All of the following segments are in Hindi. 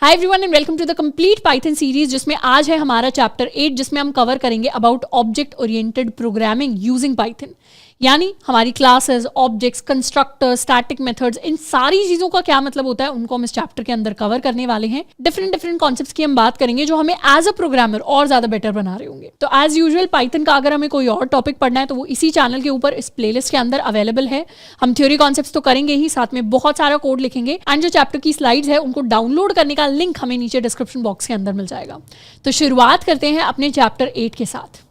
Hi everyone and welcome to the complete Python series, जिसमें आज है हमारा चैप्टर 8, जिसमें हम कवर करेंगे about object oriented programming using Python. यानी हमारी classes, objects, constructors, static methods, इन सारी चीज़ों का क्या मतलब होता है उनको हम इस चैप्टर के अंदर कवर करने वाले हैं। डिफरेंट कॉन्सेप्ट्स की हम बात करेंगे जो हमें एज अ प्रोग्रामर और ज़्यादा बेटर बना रहे होंगे। तो एज यूजुअल पाइथन का अगर हमें कोई और टॉपिक पढ़ना है तो वो इसी चैनल के ऊपर इस प्लेलिस्ट के अंदर अवेलेबल है। हम थ्योरी कॉन्सेप्ट्स तो करेंगे ही, साथ में बहुत सारा कोड लिखेंगे एंड जो चैप्टर की स्लाइड्स है उनको डाउनलोड करने का लिंक हमें नीचे डिस्क्रिप्शन बॉक्स के अंदर मिल जाएगा। तो शुरुआत करते हैं अपने चैप्टर 8 के साथ।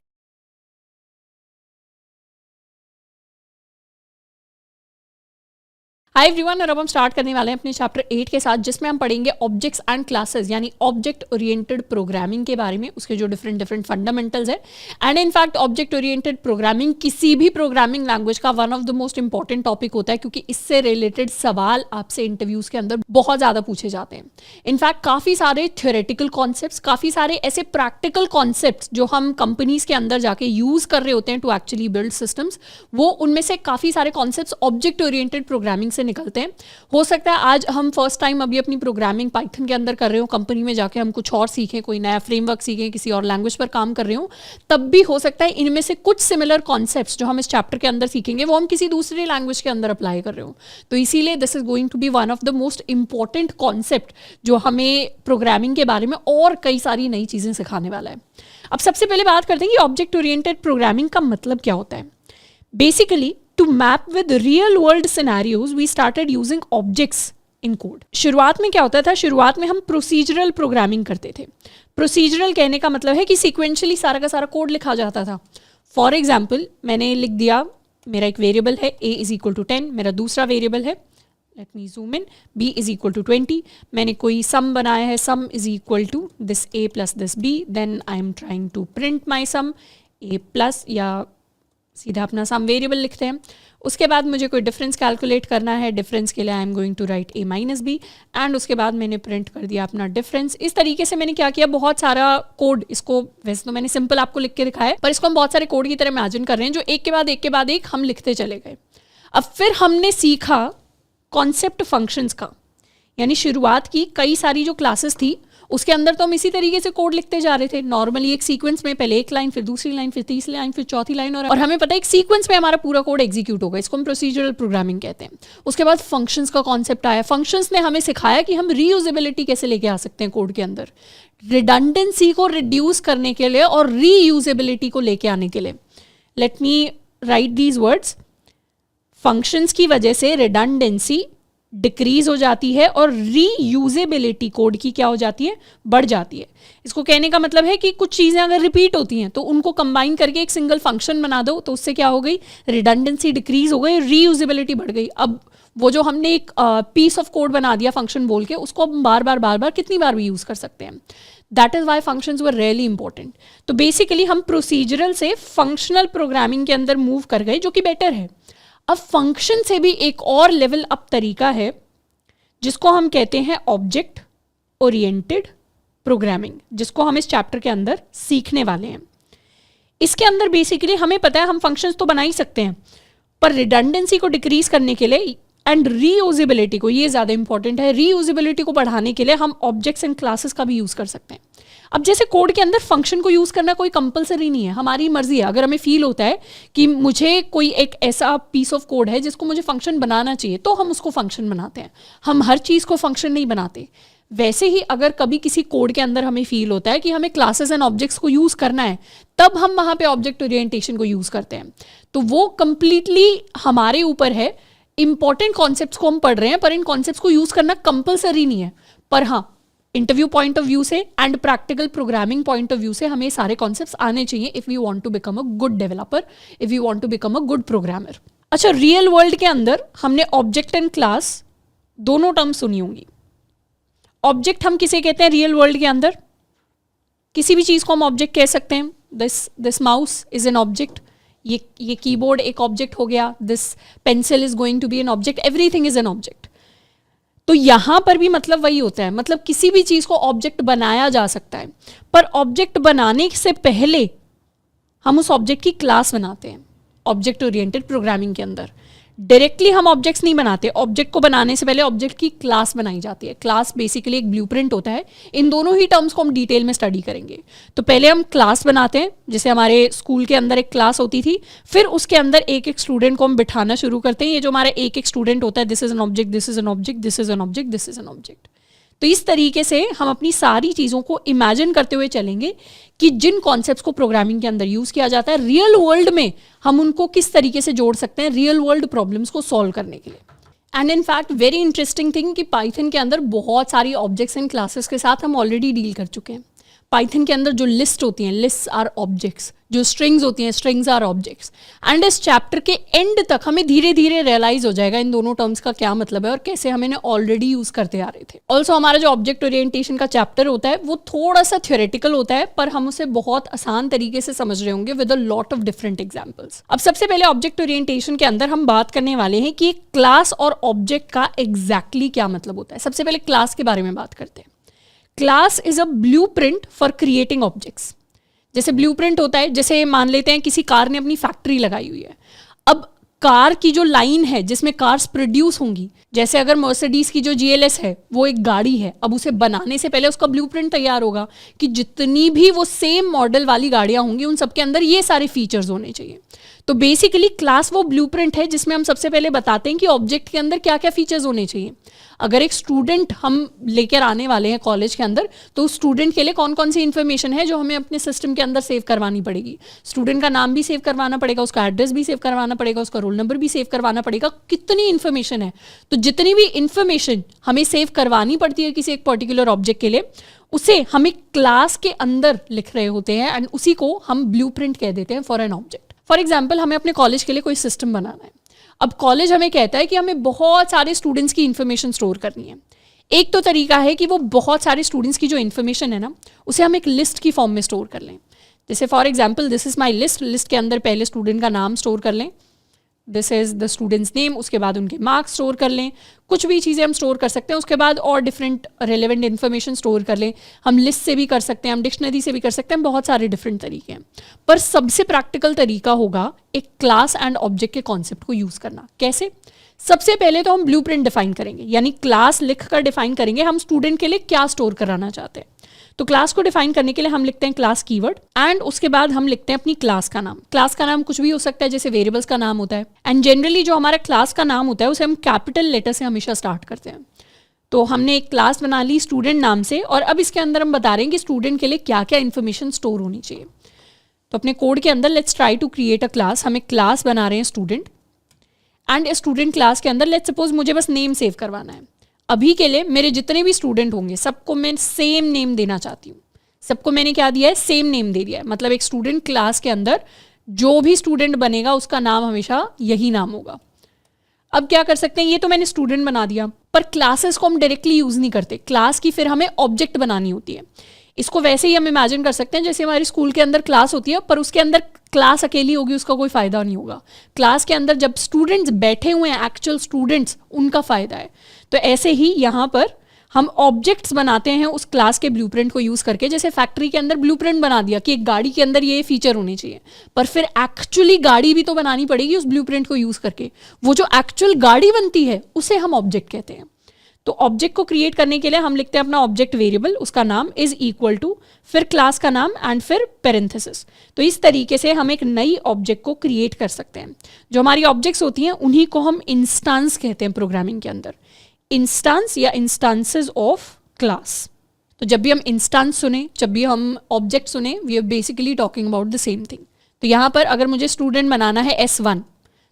हाय एवरीवन, और अब हम स्टार्ट करने वाले हैं अपने चैप्टर 8 के साथ, जिसमें हम पढ़ेंगे ऑब्जेक्ट्स एंड क्लासेस यानी ऑब्जेक्ट ओरिएंटेड प्रोग्रामिंग के बारे में, उसके जो डिफरेंट फंडामेंटल्स है। And in fact object oriented programming किसी भी प्रोग्रामिंग लैंग्वेज का one of the most important topic होता है, क्योंकि इससे रिलेटेड सवाल आपसे इंटरव्यूज के अंदर बहुत ज़्यादा पूछे जाते हैं। इनफैक्ट काफ़ी सारे थ्योरेटिकल कॉन्सेप्ट्स, काफ़ी सारे ऐसे प्रैक्टिकल कॉन्सेप्ट्स जो हम कंपनीज के अंदर जाके यूज़ कर रहे होते हैं टू एक्चुअली बिल्ड सिस्टम्स, वो उनमें से काफ़ी सारे कॉन्सेप्ट्स ऑब्जेक्ट ओरिएंटेड प्रोग्रामिंग से निकलते हैं। हो सकता है आज हम फर्स्ट टाइम अभी अपनी प्रोग्रामिंग पाइथन के अंदर कर रहे हो, कंपनी में जाके हम कुछ और सीखें, कोई नया फ्रेमवर्क सीखें, किसी और लैंग्वेज पर काम कर रहे हो, तब भी हो सकता है इनमें से कुछ सिमिलर कॉन्सेप्ट्स जो हम इस चैप्टर के अंदर सीखेंगे वो हम किसी दूसरी लैंग्वेज के अंदर अप्लाई कर रहे हो। तो इसीलिए this is going to be one of the most important concept जो हमें प्रोग्रामिंग के बारे में और कई सारी नई चीज़ें सिखाने वाला है। अब सबसे पहले बात करते हैं कि ऑब्जेक्ट ओरिएंटेड प्रोग्रामिंग का मतलब क्या होता है। Basically to map with real world scenarios we started using objects in code। शुरुआत में क्या होता था, शुरुआत में हम प्रोसीजरल प्रोग्रामिंग करते थे। प्रोसीजरल कहने का मतलब है कि सीक्वेंशली सारा का सारा कोड लिखा जाता था। फॉर एग्जाम्पल मैंने लिख दिया, मेरा एक वेरिएबल है a इज इक्वल टू 10, मेरा दूसरा वेरिएबल है, let me zoom in, b is equal to 20। मैंने कोई सम बनाया है, sum is equal to this a plus this b, then I am trying to print my sum a plus, या सीधा अपना सम वेरिएबल लिखते हैं। उसके बाद मुझे कोई डिफरेंस कैलकुलेट करना है, डिफरेंस के लिए I am going to write a minus b, and उसके बाद मैंने प्रिंट कर दिया अपना डिफरेंस। इस तरीके से मैंने क्या किया, बहुत सारा कोड, इसको वैसे तो मैंने सिंपल आपको लिख के दिखाया है, पर इसको हम बहुत सारे कोड की तरह इमेजिन कर रहे हैं जो एक के बाद एक हम लिखते चले गए। अब फिर हमने सीखा कॉन्सेप्ट फंक्शंस का, यानी शुरुआत की कई सारी जो क्लासेस थी उसके अंदर तो हम इसी तरीके से कोड लिखते जा रहे थे नॉर्मली, एक सीक्वेंस में, पहले एक लाइन, फिर दूसरी लाइन, फिर तीसरी लाइन, फिर चौथी लाइन, और हमें पता है एक सीक्वेंस में हमारा पूरा कोड एग्जीक्यूट होगा। इसको हम प्रोसीजरल प्रोग्रामिंग कहते हैं। उसके बाद फंक्शंस का कॉन्सेप्ट आया। फंक्शंस ने हमें सिखाया कि हम रीयूजेबिलिटी कैसे लेके आ सकते हैं कोड के अंदर, रिडंडेंसी को रिड्यूस करने के लिए और रीयूजेबिलिटी को लेके आने के लिए। Let me right these words. Functions की वजह से रिडंडेंसी डिक्रीज हो जाती है और रीयूजेबिलिटी कोड की क्या हो जाती है, बढ़ जाती है। इसको कहने का मतलब है कि कुछ चीज़ें अगर रिपीट होती हैं तो उनको कंबाइन करके एक सिंगल फंक्शन बना दो, तो उससे क्या हो गई, रिडंडेंसी डिक्रीज हो गई, रीयूजेबिलिटी बढ़ गई। अब वो जो हमने एक पीस ऑफ कोड बना दिया फंक्शन बोल के, उसको हम बार बार कितनी बार भी यूज़ कर सकते हैं। That is why functions were really important. तो बेसिकली हम प्रोसीजरल से फंक्शनल प्रोग्रामिंग के अंदर मूव कर गए, जो कि बेटर है। अब फंक्शन से भी एक और लेवल अप तरीका है जिसको हम कहते हैं ऑब्जेक्ट ओरिएंटेड प्रोग्रामिंग, जिसको हम इस चैप्टर के अंदर सीखने वाले हैं। इसके अंदर बेसिकली हमें पता है हम फंक्शंस तो बना ही सकते हैं, पर रिडंडेंसी को डिक्रीज करने के लिए एंड रीयूजेबिलिटी को, ये ज़्यादा इंपॉर्टेंट है, रीयूजेबिलिटी को बढ़ाने के लिए हम ऑब्जेक्ट्स एंड क्लासेस का भी यूज़ कर सकते हैं। अब जैसे कोड के अंदर फंक्शन को यूज़ करना कोई कंपलसरी नहीं है, हमारी मर्जी है। अगर हमें फील होता है कि मुझे कोई एक ऐसा पीस ऑफ कोड है जिसको मुझे फंक्शन बनाना चाहिए, तो हम उसको फंक्शन बनाते हैं। हम हर चीज़ को फंक्शन नहीं बनाते। वैसे ही अगर कभी किसी कोड के अंदर हमें फील होता है कि हमें क्लासेस एंड ऑब्जेक्ट्स को यूज़ करना है, तब हम वहाँ पे ऑब्जेक्ट ओरिएंटेशन को यूज़ करते हैं। तो वो कंप्लीटली हमारे ऊपर है। इंपॉर्टेंट कॉन्सेप्ट्स को हम पढ़ रहे हैं, पर इन कॉन्सेप्ट्स को यूज़ करना कंपलसरी नहीं है। पर हाँ, इंटरव्यू पॉइंट ऑफ व्यू से and practical programming point of view से हमें सारे कॉन्सेप्ट्स आने चाहिए if we want to become a good developer, if we want to become a good programmer. अच्छा, रियल वर्ल्ड के अंदर हमने ऑब्जेक्ट एंड क्लास दोनों टर्म सुनी होंगी। ऑब्जेक्ट हम किसे कहते हैं रियल वर्ल्ड के अंदर, किसी भी चीज़ को हम ऑब्जेक्ट कह सकते हैं। This mouse is an object, ये कीबोर्ड एक ऑब्जेक्ट हो गया, this pencil is going to be an object, everything is an object. तो यहाँ पर भी मतलब वही होता है, मतलब किसी भी चीज़ को ऑब्जेक्ट बनाया जा सकता है, पर ऑब्जेक्ट बनाने से पहले हम उस ऑब्जेक्ट की क्लास बनाते हैं ऑब्जेक्ट ओरिएंटेड प्रोग्रामिंग के अंदर। डायरेक्टली हम ऑब्जेक्ट्स नहीं बनाते, ऑब्जेक्ट को बनाने से पहले ऑब्जेक्ट की क्लास बनाई जाती है। क्लास बेसिकली एक ब्लूप्रिंट होता है। इन दोनों ही टर्म्स को हम डिटेल में स्टडी करेंगे। तो पहले हम क्लास बनाते हैं, जैसे हमारे स्कूल के अंदर एक क्लास होती थी, फिर उसके अंदर एक एक स्टूडेंट को हम बिठाना शुरू करते हैं। ये जो हमारा एक एक स्टूडेंट होता है, this is an object, this is an object, this is an object, this is an object. तो इस तरीके से हम अपनी सारी चीज़ों को इमेजिन करते हुए चलेंगे कि जिन कॉन्सेप्ट्स को प्रोग्रामिंग के अंदर यूज़ किया जाता है, रियल वर्ल्ड में हम उनको किस तरीके से जोड़ सकते हैं रियल वर्ल्ड प्रॉब्लम्स को सॉल्व करने के लिए। And in fact very interesting thing कि पाइथन के अंदर बहुत सारी ऑब्जेक्ट्स एंड क्लासेस के साथ हम ऑलरेडी डील कर चुके हैं। पाइथन के अंदर जो लिस्ट होती हैं, लिस्ट आर ऑब्जेक्ट्स, जो स्ट्रिंग्स होती हैं, स्ट्रिंग्स आर ऑब्जेक्ट्स। एंड इस चैप्टर के एंड तक हमें धीरे धीरे रियलाइज हो जाएगा इन दोनों टर्म्स का क्या मतलब है और कैसे हम इन्हें ऑलरेडी यूज करते आ रहे थे। ऑल्सो हमारा जो ऑब्जेक्ट ओरिएंटेशन का चैप्टर होता है वो थोड़ा सा थ्योरेटिकल होता है, पर हम उसे बहुत आसान तरीके से समझ रहे होंगे with a lot of different examples. अब सबसे पहले ऑब्जेक्ट ओरिएंटेशन के अंदर हम बात करने वाले हैं कि क्लास और ऑब्जेक्ट का एग्जैक्टली क्या मतलब होता है। सबसे पहले क्लास के बारे में बात करते हैं। Class is a blueprint for creating objects. जैसे ब्लूप्रिंट होता है, जैसे मान लेते हैं किसी कार ने अपनी फैक्ट्री लगाई हुई है। अब कार की जो लाइन है जिसमें कार्स प्रोड्यूस होंगी, जैसे अगर मर्सिडीज की जो जीएलएस है वो एक गाड़ी है, अब उसे बनाने से पहले उसका ब्लूप्रिंट तैयार होगा कि जितनी भी वो सेम मॉडल वाली गाड़ियां होंगी उन सबके अंदर ये सारे फीचर्स होने चाहिए। तो बेसिकली क्लास वो ब्लूप्रिंट है जिसमें हम सबसे पहले बताते हैं कि ऑब्जेक्ट के अंदर क्या क्या फीचर्स होने चाहिए। अगर एक स्टूडेंट हम लेकर आने वाले हैं कॉलेज के अंदर, तो स्टूडेंट के लिए कौन कौन सी इन्फॉर्मेशन है जो हमें अपने सिस्टम के अंदर सेव करवानी पड़ेगी। स्टूडेंट का नाम भी सेव करवाना पड़ेगा, उसका एड्रेस भी सेव करवाना पड़ेगा, उसका रोल नंबर भी सेव करवाना पड़ेगा। कितनी इन्फॉर्मेशन है, तो जितनी भी इन्फॉर्मेशन हमें सेव करवानी पड़ती है किसी एक पर्टिकुलर ऑब्जेक्ट के लिए, उसे हम एक क्लास के अंदर लिख रहे होते हैं एंड उसी को हम ब्लूप्रिंट कह देते हैं for an object. For example, हमें अपने कॉलेज के लिए कोई सिस्टम बनाना है। अब कॉलेज हमें कहता है कि हमें बहुत सारे स्टूडेंट्स की इन्फॉर्मेशन स्टोर करनी है। एक तो तरीका है कि वो बहुत सारे स्टूडेंट्स की जो इन्फॉर्मेशन है ना, उसे हम एक लिस्ट की फॉर्म में स्टोर कर लें। जैसे for example, this is my list. List के अंदर पहले स्टूडेंट का नाम स्टोर कर लें, this is the students name, उसके बाद उनके मार्क्स स्टोर कर लें, कुछ भी चीज़ें हम स्टोर कर सकते हैं। उसके बाद और डिफरेंट रेलेवेंट इन्फॉर्मेशन स्टोर कर लें। हम लिस्ट से भी कर सकते हैं, हम डिक्शनरी से भी कर सकते हैं, बहुत सारे डिफरेंट तरीके हैं। पर सबसे प्रैक्टिकल तरीका होगा एक क्लास एंड ऑब्जेक्ट के कॉन्सेप्ट को यूज़ करना। कैसे? सबसे पहले तो हम ब्लूप्रिंट डिफाइन करेंगे, यानी क्लास लिख कर डिफाइन करेंगे हम स्टूडेंट के लिए क्या स्टोर कराना चाहते हैं। तो क्लास को डिफाइन करने के लिए हम लिखते हैं क्लास कीवर्ड एंड उसके बाद हम लिखते हैं अपनी क्लास का नाम। क्लास का नाम कुछ भी हो सकता है, जैसे वेरिएबल्स का नाम होता है। एंड जनरली जो हमारा क्लास का नाम होता है उसे हम कैपिटल लेटर से हमेशा स्टार्ट करते हैं। तो हमने एक क्लास बना ली स्टूडेंट नाम से, और अब इसके अंदर हम बता रहे हैं कि स्टूडेंट के लिए क्या क्या इन्फॉर्मेशन स्टोर होनी चाहिए। तो अपने कोड के अंदर let's try to create a class. हम एक क्लास बना रहे हैं स्टूडेंट, एंड स्टूडेंट क्लास के अंदर लेट्स सपोज मुझे बस नेम सेव करवाना है। अभी के लिए मेरे जितने भी स्टूडेंट होंगे सबको मैं सेम नेम देना चाहती हूँ। सबको मैंने क्या दिया है? सेम नेम दे दिया है। मतलब एक स्टूडेंट क्लास के अंदर जो भी स्टूडेंट बनेगा उसका नाम हमेशा यही नाम होगा। अब क्या कर सकते हैं, ये तो मैंने स्टूडेंट बना दिया, पर क्लासेस को हम डायरेक्टली यूज नहीं करते। क्लास की फिर हमें ऑब्जेक्ट बनानी होती है। इसको वैसे ही हम इमेजिन कर सकते हैं जैसे हमारी स्कूल के अंदर क्लास होती है, पर उसके अंदर क्लास अकेली होगी, उसका कोई फायदा नहीं होगा। क्लास के अंदर जब स्टूडेंट्स बैठे हुए हैं, एक्चुअल स्टूडेंट्स, उनका फायदा है। तो ऐसे ही यहाँ पर हम ऑब्जेक्ट्स बनाते हैं उस क्लास के ब्लूप्रिंट को यूज करके। जैसे फैक्ट्री के अंदर ब्लूप्रिंट बना दिया कि एक गाड़ी के अंदर ये फीचर होने चाहिए, पर फिर एक्चुअली गाड़ी भी तो बनानी पड़ेगी उस ब्लूप्रिंट को यूज करके। वो जो एक्चुअल गाड़ी बनती है उसे हम ऑब्जेक्ट कहते हैं। तो ऑब्जेक्ट को क्रिएट करने के लिए हम लिखते हैं अपना ऑब्जेक्ट वेरिएबल, उसका नाम इज इक्वल टू, फिर क्लास का नाम एंड फिर पेरेंथेसिस। तो इस तरीके से हम एक नई ऑब्जेक्ट को क्रिएट कर सकते हैं। जो हमारी ऑब्जेक्ट्स होती हैं उन्हीं को हम इंस्टांस कहते हैं प्रोग्रामिंग के अंदर। इंस्टांस या इंस्टांसेस ऑफ क्लास। तो जब भी हम इंस्टांस सुने, जब भी हम ऑब्जेक्ट सुने, we are basically talking about the same thing. तो यहाँ पर अगर मुझे स्टूडेंट बनाना है S1,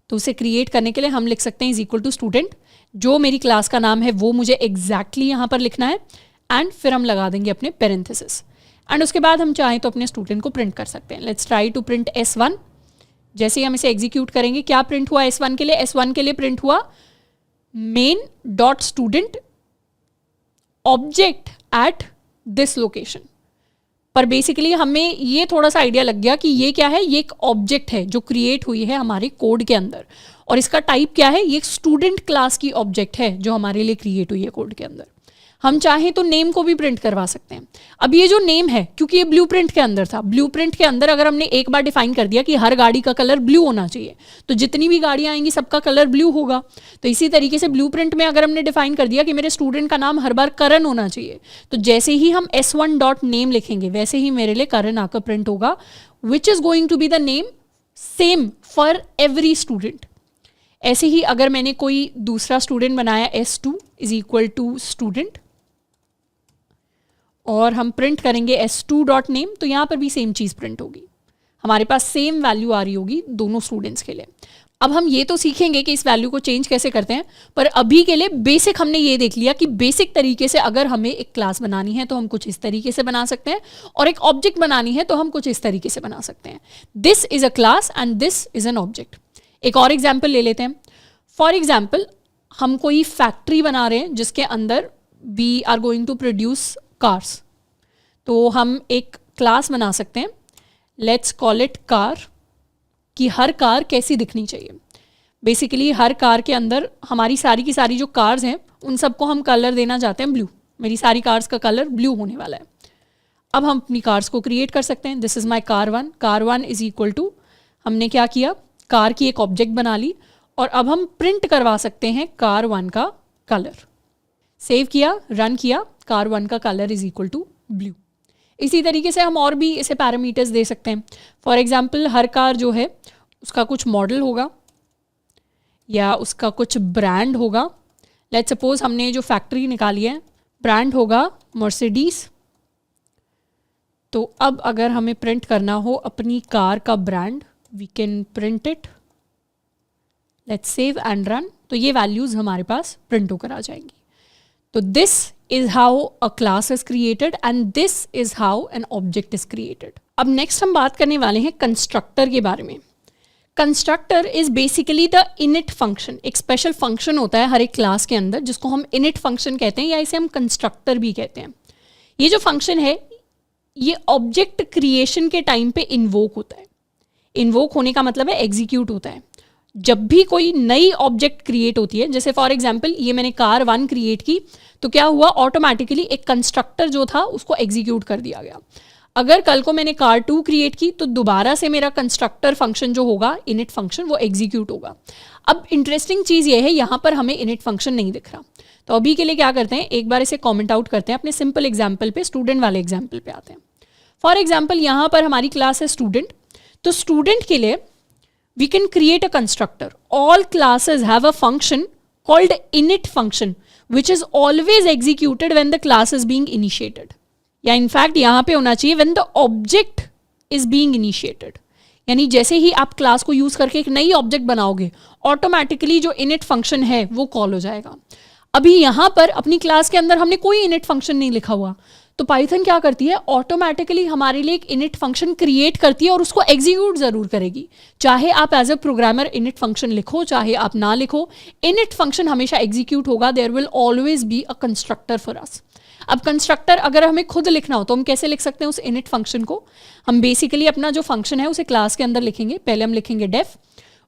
तो उसे क्रिएट करने के लिए हम लिख सकते हैं इज इक्वल टू स्टूडेंट। जो मेरी क्लास का नाम है वो मुझे एग्जैक्टली यहाँ पर लिखना है, एंड फिर हम लगा देंगे अपने पेरेंथेसिस। एंड उसके बाद हम चाहें तो अपने स्टूडेंट को प्रिंट कर सकते हैं। Let's try to print S1। जैसे ही हम इसे एग्जीक्यूट करेंगे, क्या प्रिंट हुआ S1 के लिए? S1 के लिए प्रिंट हुआ main dot student object at this location. पर बेसिकली हमें ये थोड़ा सा आइडिया लग गया कि ये क्या है, ये एक ऑब्जेक्ट है जो क्रिएट हुई है हमारे कोड के अंदर, और इसका टाइप क्या है, ये एक स्टूडेंट क्लास की ऑब्जेक्ट है जो हमारे लिए क्रिएट हुई है कोड के अंदर। हम चाहें तो नेम को भी प्रिंट करवा सकते हैं। अब ये जो नेम है, क्योंकि ये ब्लूप्रिंट के अंदर था, ब्लूप्रिंट के अंदर अगर हमने एक बार डिफाइन कर दिया कि हर गाड़ी का कलर ब्लू होना चाहिए, तो जितनी भी गाड़ियां आएंगी सबका कलर ब्लू होगा। तो इसी तरीके से ब्लूप्रिंट में अगर हमने डिफाइन कर दिया कि मेरे स्टूडेंट का नाम हर बार करण होना चाहिए, तो जैसे ही हम s1.name लिखेंगे वैसे ही मेरे लिए करण आकर प्रिंट होगा, which is going to be the name same for every student. ऐसे ही अगर मैंने कोई दूसरा स्टूडेंट बनाया s2 is equal to student और हम प्रिंट करेंगे s2.name, तो यहाँ पर भी सेम चीज़ प्रिंट होगी, हमारे पास सेम वैल्यू आ रही होगी दोनों स्टूडेंट्स के लिए। अब हम ये तो सीखेंगे कि इस वैल्यू को चेंज कैसे करते हैं, पर अभी के लिए बेसिक हमने ये देख लिया कि बेसिक तरीके से अगर हमें एक क्लास बनानी है तो हम कुछ इस तरीके से बना सकते हैं, और एक ऑब्जेक्ट बनानी है तो हम कुछ इस तरीके से बना सकते हैं। This is a class and this is an object. एक और एग्जाम्पल ले लेते हैं। फॉर एग्जाम्पल हम कोई फैक्ट्री बना रहे हैं जिसके अंदर we are going to produce cars, तो हम एक क्लास बना सकते हैं, लेट्स कॉल इट कार, कि हर कार कैसी दिखनी चाहिए। बेसिकली हर कार के अंदर हमारी सारी की सारी जो कार्स हैं उन सबको हम कलर देना चाहते हैं ब्लू, मेरी सारी कार्स का कलर ब्लू होने वाला है। अब हम अपनी कार्स को क्रिएट कर सकते हैं। This is my car one is equal to, हमने क्या किया, कार की एक ऑब्जेक्ट बना ली और अब हम प्रिंट करवा सकते हैं कार वन का कलर। सेव किया, रन किया, कार वन का colour is equal to blue. इसी तरीके से हम और भी इसे पैरामीटर्स दे सकते हैं। फॉर एग्जाम्पल हर कार जो है उसका कुछ मॉडल होगा या उसका कुछ ब्रांड होगा। लेट्स सपोज हमने जो फैक्ट्री निकाली है ब्रांड होगा मर्सिडीज, तो अब अगर हमें प्रिंट करना हो अपनी कार का brand, we can print it, let's save and run, तो ये वैल्यूज़ हमारे पास प्रिंट होकर आ जाएंगी। तो this is how a class is created and this is how an object is created. अब नेक्स्ट हम बात करने वाले हैं कंस्ट्रक्टर के बारे में। Constructor is basically the init function. एक स्पेशल फंक्शन होता है हर एक क्लास के अंदर जिसको हम इनिट फंक्शन कहते हैं या इसे हम कंस्ट्रक्टर भी कहते हैं। ये जो फंक्शन है ये ऑब्जेक्ट क्रिएशन के टाइम पे इन्वोक होता है। इन्वोक होने का मतलब है एग्जीक्यूट होता है। जब भी कोई नई ऑब्जेक्ट क्रिएट होती है, जैसे फॉर एग्जांपल ये मैंने कार वन क्रिएट की, तो क्या हुआ, ऑटोमेटिकली एक कंस्ट्रक्टर जो था उसको एग्जीक्यूट कर दिया गया। अगर कल को मैंने कार टू क्रिएट की तो दोबारा से मेरा कंस्ट्रक्टर फंक्शन जो होगा, इनिट फंक्शन, वो एग्जीक्यूट होगा। अब इंटरेस्टिंग चीज़ ये है, यहाँ पर हमें इनिट फंक्शन नहीं दिख रहा, तो अभी के लिए क्या करते हैं, एक बार इसे कॉमेंट आउट करते हैं, अपने सिंपल एग्जाम्पल पे, स्टूडेंट वाले एग्जाम्पल पे आते हैं। फॉर एग्जाम्पल यहाँ पर हमारी क्लास है स्टूडेंट, तो स्टूडेंट के लिए we can create a constructor. All classes have a function called init function which is always executed when the class is being initiated. या in fact यहाँ पे होना चाहिए when the object is being initiated. यानी जैसे ही आप क्लास को यूज करके एक नई ऑब्जेक्ट बनाओगे ऑटोमेटिकली जो इनिट फंक्शन है वो कॉल हो जाएगा। अभी यहाँ पर अपनी क्लास के अंदर हमने कोई इनिट फंक्शन नहीं लिखा हुआ, तो पाइथन क्या करती है, ऑटोमेटिकली हमारे लिए एक इनिट फंक्शन क्रिएट करती है और उसको एग्जीक्यूट जरूर करेगी। चाहे आप as a programmer init function लिखो चाहे आप ना लिखो, इनिट फंक्शन हमेशा एग्जीक्यूट होगा। There will always be a constructor for us. अब कंस्ट्रक्टर अगर हमें खुद लिखना हो तो हम कैसे लिख सकते हैं उस इनिट फंक्शन को, हम बेसिकली अपना जो फंक्शन है उसे क्लास के अंदर लिखेंगे। पहले हम लिखेंगे डेफ,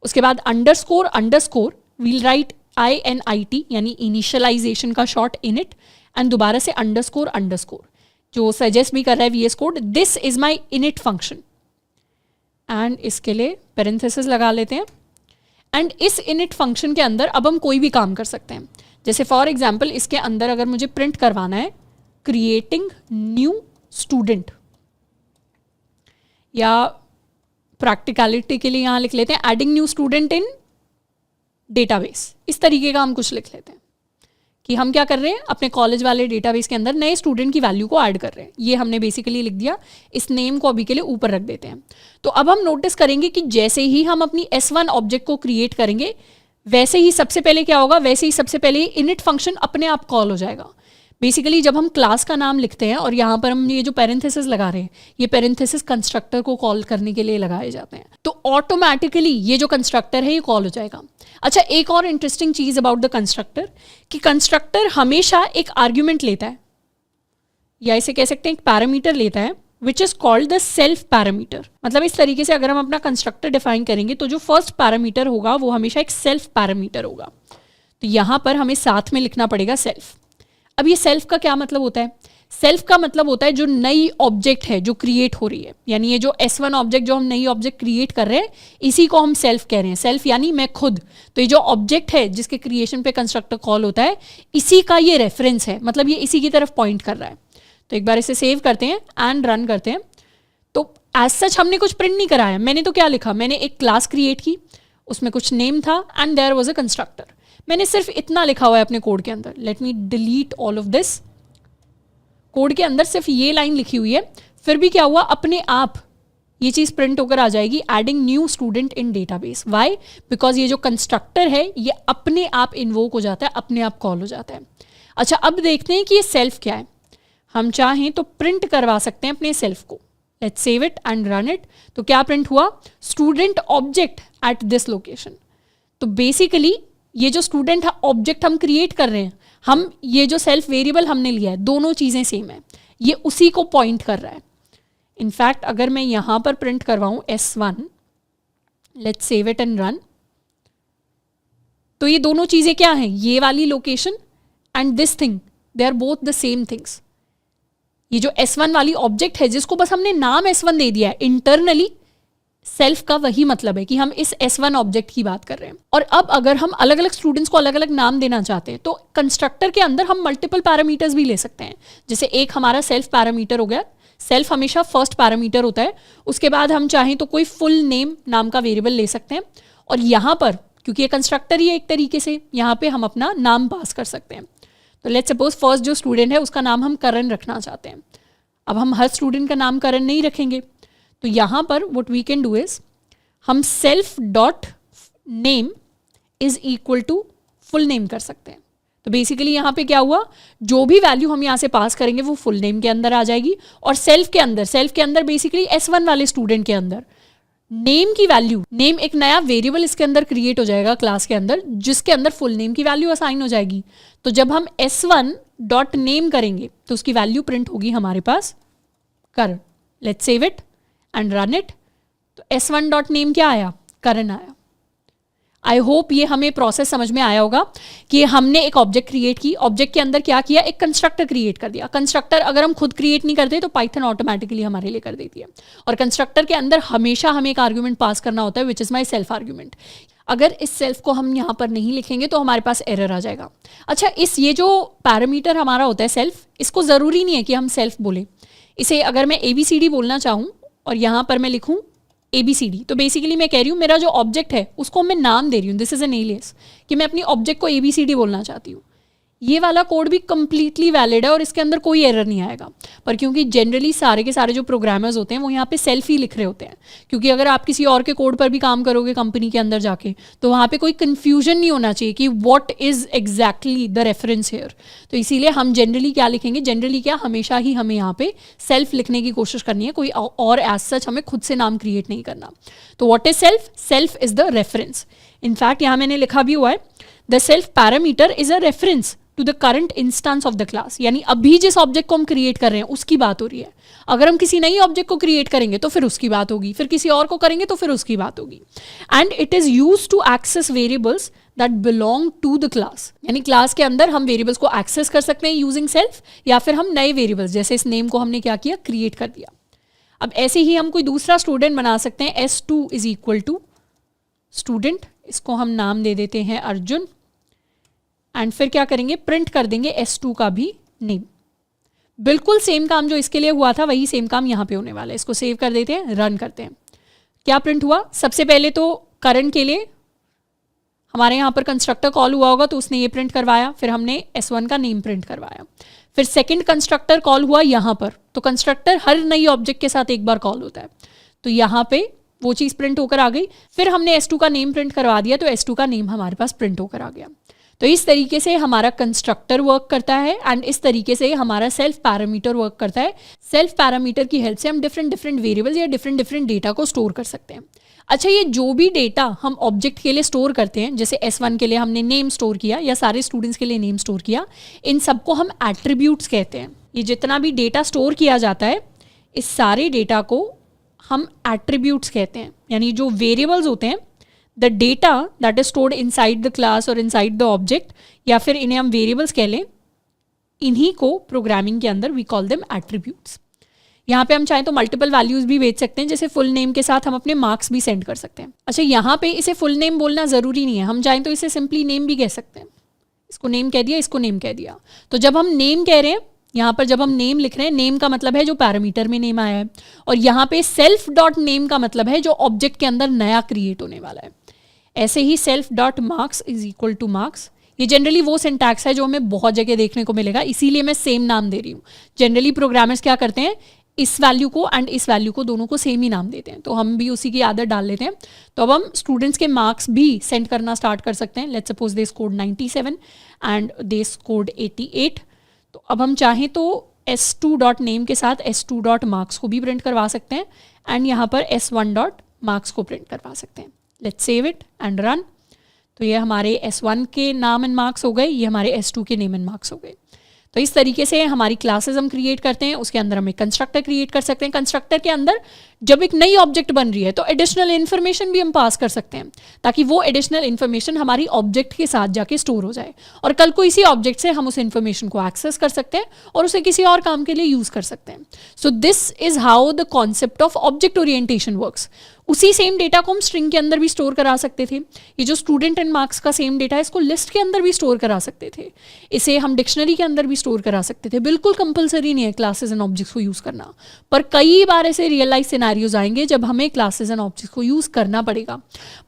उसके बाद underscore underscore, we'll write INIT यानी इनिशियलाइजेशन का शॉर्ट इनिट, एंड दोबारा से अंडरस्कोर अंडरस्कोर जो सजेस्ट भी कर रहा है VS code, this is my init function, and इसके लिए पेरेंथेसिस लगा लेते हैं। एंड इस इनिट फंक्शन के अंदर अब हम कोई भी काम कर सकते हैं। जैसे फॉर एग्जाम्पल इसके अंदर अगर मुझे प्रिंट करवाना है क्रिएटिंग न्यू स्टूडेंट, या प्रैक्टिकलिटी के लिए यहाँ लिख लेते हैं adding new student in database, इस तरीके का हम कुछ लिख लेते हैं कि हम क्या कर रहे हैं, अपने कॉलेज वाले डेटाबेस के अंदर नए स्टूडेंट की वैल्यू को ऐड कर रहे हैं। ये हमने बेसिकली लिख दिया, इस नेम को अभी के लिए ऊपर रख देते हैं। तो अब हम नोटिस करेंगे कि जैसे ही हम अपनी S1 ऑब्जेक्ट को क्रिएट करेंगे वैसे ही सबसे पहले क्या होगा, वैसे ही सबसे पहले इनिट फंक्शन अपने आप कॉल हो जाएगा। बेसिकली जब हम क्लास का नाम लिखते हैं और यहाँ पर हम ये जो पेरेंथेसिस लगा रहे हैं, ये पेरेंथेसिस कंस्ट्रक्टर को कॉल करने के लिए लगाए जाते हैं, तो ऑटोमेटिकली ये जो कंस्ट्रक्टर है ये कॉल हो जाएगा। अच्छा, एक और इंटरेस्टिंग चीज अबाउट द कंस्ट्रक्टर कि कंस्ट्रक्टर हमेशा एक आर्ग्यूमेंट लेता है, या इसे कह सकते हैं एक पैरामीटर लेता है, which is called the self parameter. मतलब इस तरीके से अगर हम अपना कंस्ट्रक्टर डिफाइन करेंगे तो जो फर्स्ट पैरामीटर होगा वो हमेशा एक सेल्फ पैरामीटर होगा। तो यहाँ पर हमें साथ में लिखना पड़ेगा सेल्फ। अब ये सेल्फ का क्या मतलब होता है? सेल्फ का मतलब होता है जो नई ऑब्जेक्ट है जो क्रिएट हो रही है, यानी ये जो S1 ऑब्जेक्ट जो हम नई ऑब्जेक्ट क्रिएट कर रहे हैं इसी को हम सेल्फ कह रहे हैं। सेल्फ यानी मैं खुद। तो ये जो ऑब्जेक्ट है जिसके क्रिएशन पे कंस्ट्रक्टर कॉल होता है इसी का ये रेफरेंस है, मतलब ये इसी की तरफ पॉइंट कर रहा है। तो एक बार इसे सेव करते हैं एंड रन करते हैं। तो एज सच हमने कुछ प्रिंट नहीं कराया। मैंने तो क्या लिखा, मैंने एक क्लास क्रिएट की, उसमें कुछ नेम था and there was a constructor. मैंने सिर्फ इतना लिखा हुआ है अपने कोड के अंदर। Let me delete all of this. Code के अंदर सिर्फ ये लाइन लिखी हुई है, फिर भी क्या हुआ, अपने आप ये चीज़ प्रिंट होकर आ जाएगी, adding new student in database. Why? Because ये जो कंस्ट्रक्टर है ये अपने आप इन्वोक हो जाता है, अपने आप कॉल हो जाता है। अच्छा, अब देखते हैं कि ये सेल्फ क्या है। हम चाहें तो प्रिंट करवा सकते हैं अपने सेल्फ को। Let's save it and run it. तो क्या प्रिंट हुआ? Student object at this location. तो बेसिकली ये जो स्टूडेंट ऑब्जेक्ट हम क्रिएट कर रहे हैं, हम ये जो सेल्फ वेरिएबल हमने लिया है, दोनों चीज़ें सेम है, ये उसी को पॉइंट कर रहा है। इनफैक्ट अगर मैं यहाँ पर प्रिंट करवाऊँ S1, let's save it and run, तो ये दोनों चीज़ें क्या हैं? ये वाली location and this thing, they are both the same things. ये जो S1 वाली ऑब्जेक्ट है जिसको बस हमने नाम S1 दे दिया है, इंटरनली सेल्फ का वही मतलब है कि हम इस S1 ऑब्जेक्ट की बात कर रहे हैं। और अब अगर हम अलग अलग स्टूडेंट्स को अलग अलग नाम देना चाहते हैं तो कंस्ट्रक्टर के अंदर हम मल्टीपल पैरामीटर्स भी ले सकते हैं। जैसे एक हमारा सेल्फ पैरामीटर हो गया, सेल्फ हमेशा फर्स्ट पैरामीटर होता है, उसके बाद हम चाहें तो कोई फुल नेम नाम का वेरिएबल ले सकते हैं। और यहाँ पर क्योंकि ये कंस्ट्रक्टर ही है एक तरीके से, यहाँ पे हम अपना नाम पास कर सकते हैं। तो लेट्स सपोज फर्स्ट जो स्टूडेंट है उसका नाम हम करण रखना चाहते हैं। अब हम हर स्टूडेंट का नाम करण नहीं रखेंगे, तो यहाँ पर what we can do is हम self dot name is equal to full name कर सकते हैं। तो बेसिकली यहाँ पे क्या हुआ, जो भी वैल्यू हम यहाँ से पास करेंगे वो फुल नेम के अंदर आ जाएगी। और सेल्फ के अंदर बेसिकली S1 वाले स्टूडेंट के अंदर नेम की वैल्यू, नेम एक नया वेरिएबल इसके अंदर क्रिएट हो जाएगा क्लास के अंदर, जिसके अंदर फुल नेम की वैल्यू असाइन हो जाएगी। तो जब हम S1 डॉट नेम करेंगे तो उसकी वैल्यू प्रिंट होगी हमारे पास Karan. Let's save it and run it. तो S1 डॉट नेम क्या आया? करण आया। आई होप ये हमें प्रोसेस समझ में आया होगा कि हमने एक ऑब्जेक्ट क्रिएट की, ऑब्जेक्ट के अंदर क्या किया, एक कंस्ट्रक्टर क्रिएट कर दिया। कंस्ट्रक्टर अगर हम खुद क्रिएट नहीं करते तो पाइथन ऑटोमेटिकली हमारे लिए कर देती है। और कंस्ट्रक्टर के अंदर हमेशा हमें एक आर्ग्यूमेंट पास करना होता है, which is my self argument. अगर इस सेल्फ को हम यहाँ पर नहीं लिखेंगे तो हमारे पास एरर आ जाएगा। अच्छा, ये जो पैरामीटर हमारा होता है सेल्फ, इसको ज़रूरी नहीं है कि हम सेल्फ बोलें। इसे अगर मैं ABCD बोलना चाहूँ और यहाँ पर मैं लिखूँ ABCD, तो बेसिकली मैं कह रही हूँ मेरा जो ऑब्जेक्ट है उसको मैं नाम दे रही हूँ, दिस इज एन एलियास, कि मैं अपनी ऑब्जेक्ट को ABCD बोलना चाहती हूँ। ये वाला कोड भी कंप्लीटली वैलिड है और इसके अंदर कोई एरर नहीं आएगा। पर क्योंकि जनरली सारे के सारे जो प्रोग्रामर्स होते हैं वो यहाँ पे सेल्फ ही लिख रहे होते हैं, क्योंकि अगर आप किसी और के कोड पर भी काम करोगे कंपनी के अंदर जाके तो वहाँ पे कोई कन्फ्यूजन नहीं होना चाहिए कि what is exactly the reference here. तो इसीलिए हम जनरली क्या लिखेंगे, जनरली क्या, हमेशा ही हमें यहाँ पे सेल्फ लिखने की कोशिश करनी है, कोई और एज सच हमें खुद से नाम क्रिएट नहीं करना। तो what is self? Self is the reference. In fact यहाँ मैंने लिखा भी हुआ है, the self parameter is a reference to the current instance of the class, यानी अभी जिस ऑब्जेक्ट को हम क्रिएट कर रहे हैं उसकी बात हो रही है। अगर हम किसी नई ऑब्जेक्ट को क्रिएट करेंगे तो फिर उसकी बात होगी, फिर किसी और को करेंगे तो फिर उसकी बात होगी। And it is used to access variables that belong to the class, यानी क्लास के अंदर हम वेरिएबल्स को एक्सेस कर सकते हैं यूजिंग सेल्फ, या फिर हम नए वेरिएबल्स जैसे इस नेम को हमने क्या किया, क्रिएट कर दिया। अब ऐसे ही हम कोई दूसरा स्टूडेंट बना सकते हैं, S2 is equal to student, इसको हम नाम दे देते हैं अर्जुन, एंड फिर क्या करेंगे, प्रिंट कर देंगे S2 का भी नेम। बिल्कुल सेम काम जो इसके लिए हुआ था वही सेम काम यहाँ पे होने वाला है। इसको सेव कर देते हैं, रन करते हैं। क्या प्रिंट हुआ? सबसे पहले तो करण के लिए हमारे यहाँ पर कंस्ट्रक्टर कॉल हुआ होगा तो उसने ये प्रिंट करवाया, फिर हमने S1 का नेम प्रिंट करवाया। फिर सेकंड कंस्ट्रक्टर कॉल हुआ यहाँ पर, तो कंस्ट्रक्टर हर नई ऑब्जेक्ट के साथ एक बार कॉल होता है, तो यहाँ पे वो चीज़ प्रिंट होकर आ गई। फिर हमने S2 का नेम प्रिंट करवा दिया तो S2 का नेम हमारे पास प्रिंट होकर आ गया। तो इस तरीके से हमारा कंस्ट्रक्टर वर्क करता है एंड इस तरीके से हमारा सेल्फ पैरामीटर वर्क करता है। सेल्फ पैरामीटर की हेल्प से हम डिफरेंट वेरिएबल्स या डिफरेंट डेटा को स्टोर कर सकते हैं। अच्छा, ये जो भी डेटा हम ऑब्जेक्ट के लिए स्टोर करते हैं, जैसे S1 के लिए हमने नेम स्टोर किया या सारे स्टूडेंट्स के लिए नेम स्टोर किया, इन सबको हम एट्रीब्यूट्स कहते हैं। ये जितना भी डेटा स्टोर किया जाता है इस सारे डेटा को हम एट्रीब्यूट्स कहते हैं, यानी जो वेरिएबल्स होते हैं, the data that is stored inside the class और इनसाइड द ऑब्जेक्ट, या फिर इन्हें हम वेरिएबल्स कह लें, इन्हीं को प्रोग्रामिंग के अंदर वी कॉल देम एट्रीब्यूट्स। यहाँ पे हम चाहें तो मल्टीपल वैल्यूज भी भेज सकते हैं, जैसे फुल नेम के साथ हम अपने मार्क्स भी सेंड कर सकते हैं। अच्छा, यहाँ पे इसे फुल नेम बोलना ज़रूरी नहीं है, हम चाहें तो इसे सिंपली नेम भी कह सकते हैं। इसको नेम कह दिया, इसको नेम कह दिया। तो जब हम नेम कह रहे हैं, यहाँ पर जब हम नेम लिख रहे हैं, नेम का मतलब है जो पैरामीटर में नेम आया है, और यहाँ पे सेल्फ डॉट नेम का मतलब है जो ऑब्जेक्ट के अंदर नया क्रिएट होने वाला है। ऐसे ही self dot marks is equal to marks, ये जनरली वो सिंटैक्स है जो हमें बहुत जगह देखने को मिलेगा, इसीलिए मैं सेम नाम दे रही हूँ। जनरली प्रोग्रामर्स क्या करते हैं, इस वैल्यू को एंड इस वैल्यू को दोनों को सेम ही नाम देते हैं, तो हम भी उसी की आदत डाल लेते हैं। तो अब हम स्टूडेंट्स के मार्क्स भी सेंड करना स्टार्ट कर सकते हैं। Let's suppose they scored 97 and they scored 88। तो अब हम चाहें तो s2 डॉट नेम के साथ s2 डॉट मार्क्स को भी प्रिंट करवा सकते हैं एंड यहाँ पर s1 डॉट मार्क्स को प्रिंट करवा सकते हैं। Let's save it and run. तो ये हमारे s1 के नाम एंड मार्क्स हो गए, ये हमारे s2 के नेम एंड मार्क्स हो गए। तो इस तरीके से हमारी क्लासेस हम क्रिएट करते हैं, उसके अंदर हम एक कंस्ट्रक्टर क्रिएट कर सकते हैं। कंस्ट्रक्टर के अंदर जब एक नई ऑब्जेक्ट बन रही है तो एडिशनल इन्फॉर्मेशन भी हम पास कर सकते हैं, ताकि वो एडिशनल इन्फॉर्मेशन हमारी ऑब्जेक्ट के साथ जाके स्टोर हो जाए और कल को इसी ऑब्जेक्ट से हम उस इन्फॉर्मेशन को एक्सेस कर सकते हैं और उसे किसी और काम के लिए यूज कर सकते हैं। सो this is how the concept of object orientation works. उसी सेम डेटा को हम स्ट्रिंग के अंदर भी स्टोर करा सकते थे। ये जो स्टूडेंट एंड मार्क्स का सेम डेटा है, इसको लिस्ट के अंदर भी स्टोर करा सकते थे, इसे हम डिक्शनरी के अंदर भी स्टोर करा सकते थे। बिल्कुल कंपलसरी नहीं है क्लासेस एंड ऑब्जेक्ट्स को यूज करना, पर कई बार ऐसे रियल लाइफ सिनेरियोज आएंगे जब हमें क्लासेस एंड ऑब्जेक्ट्स को यूज करना पड़ेगा।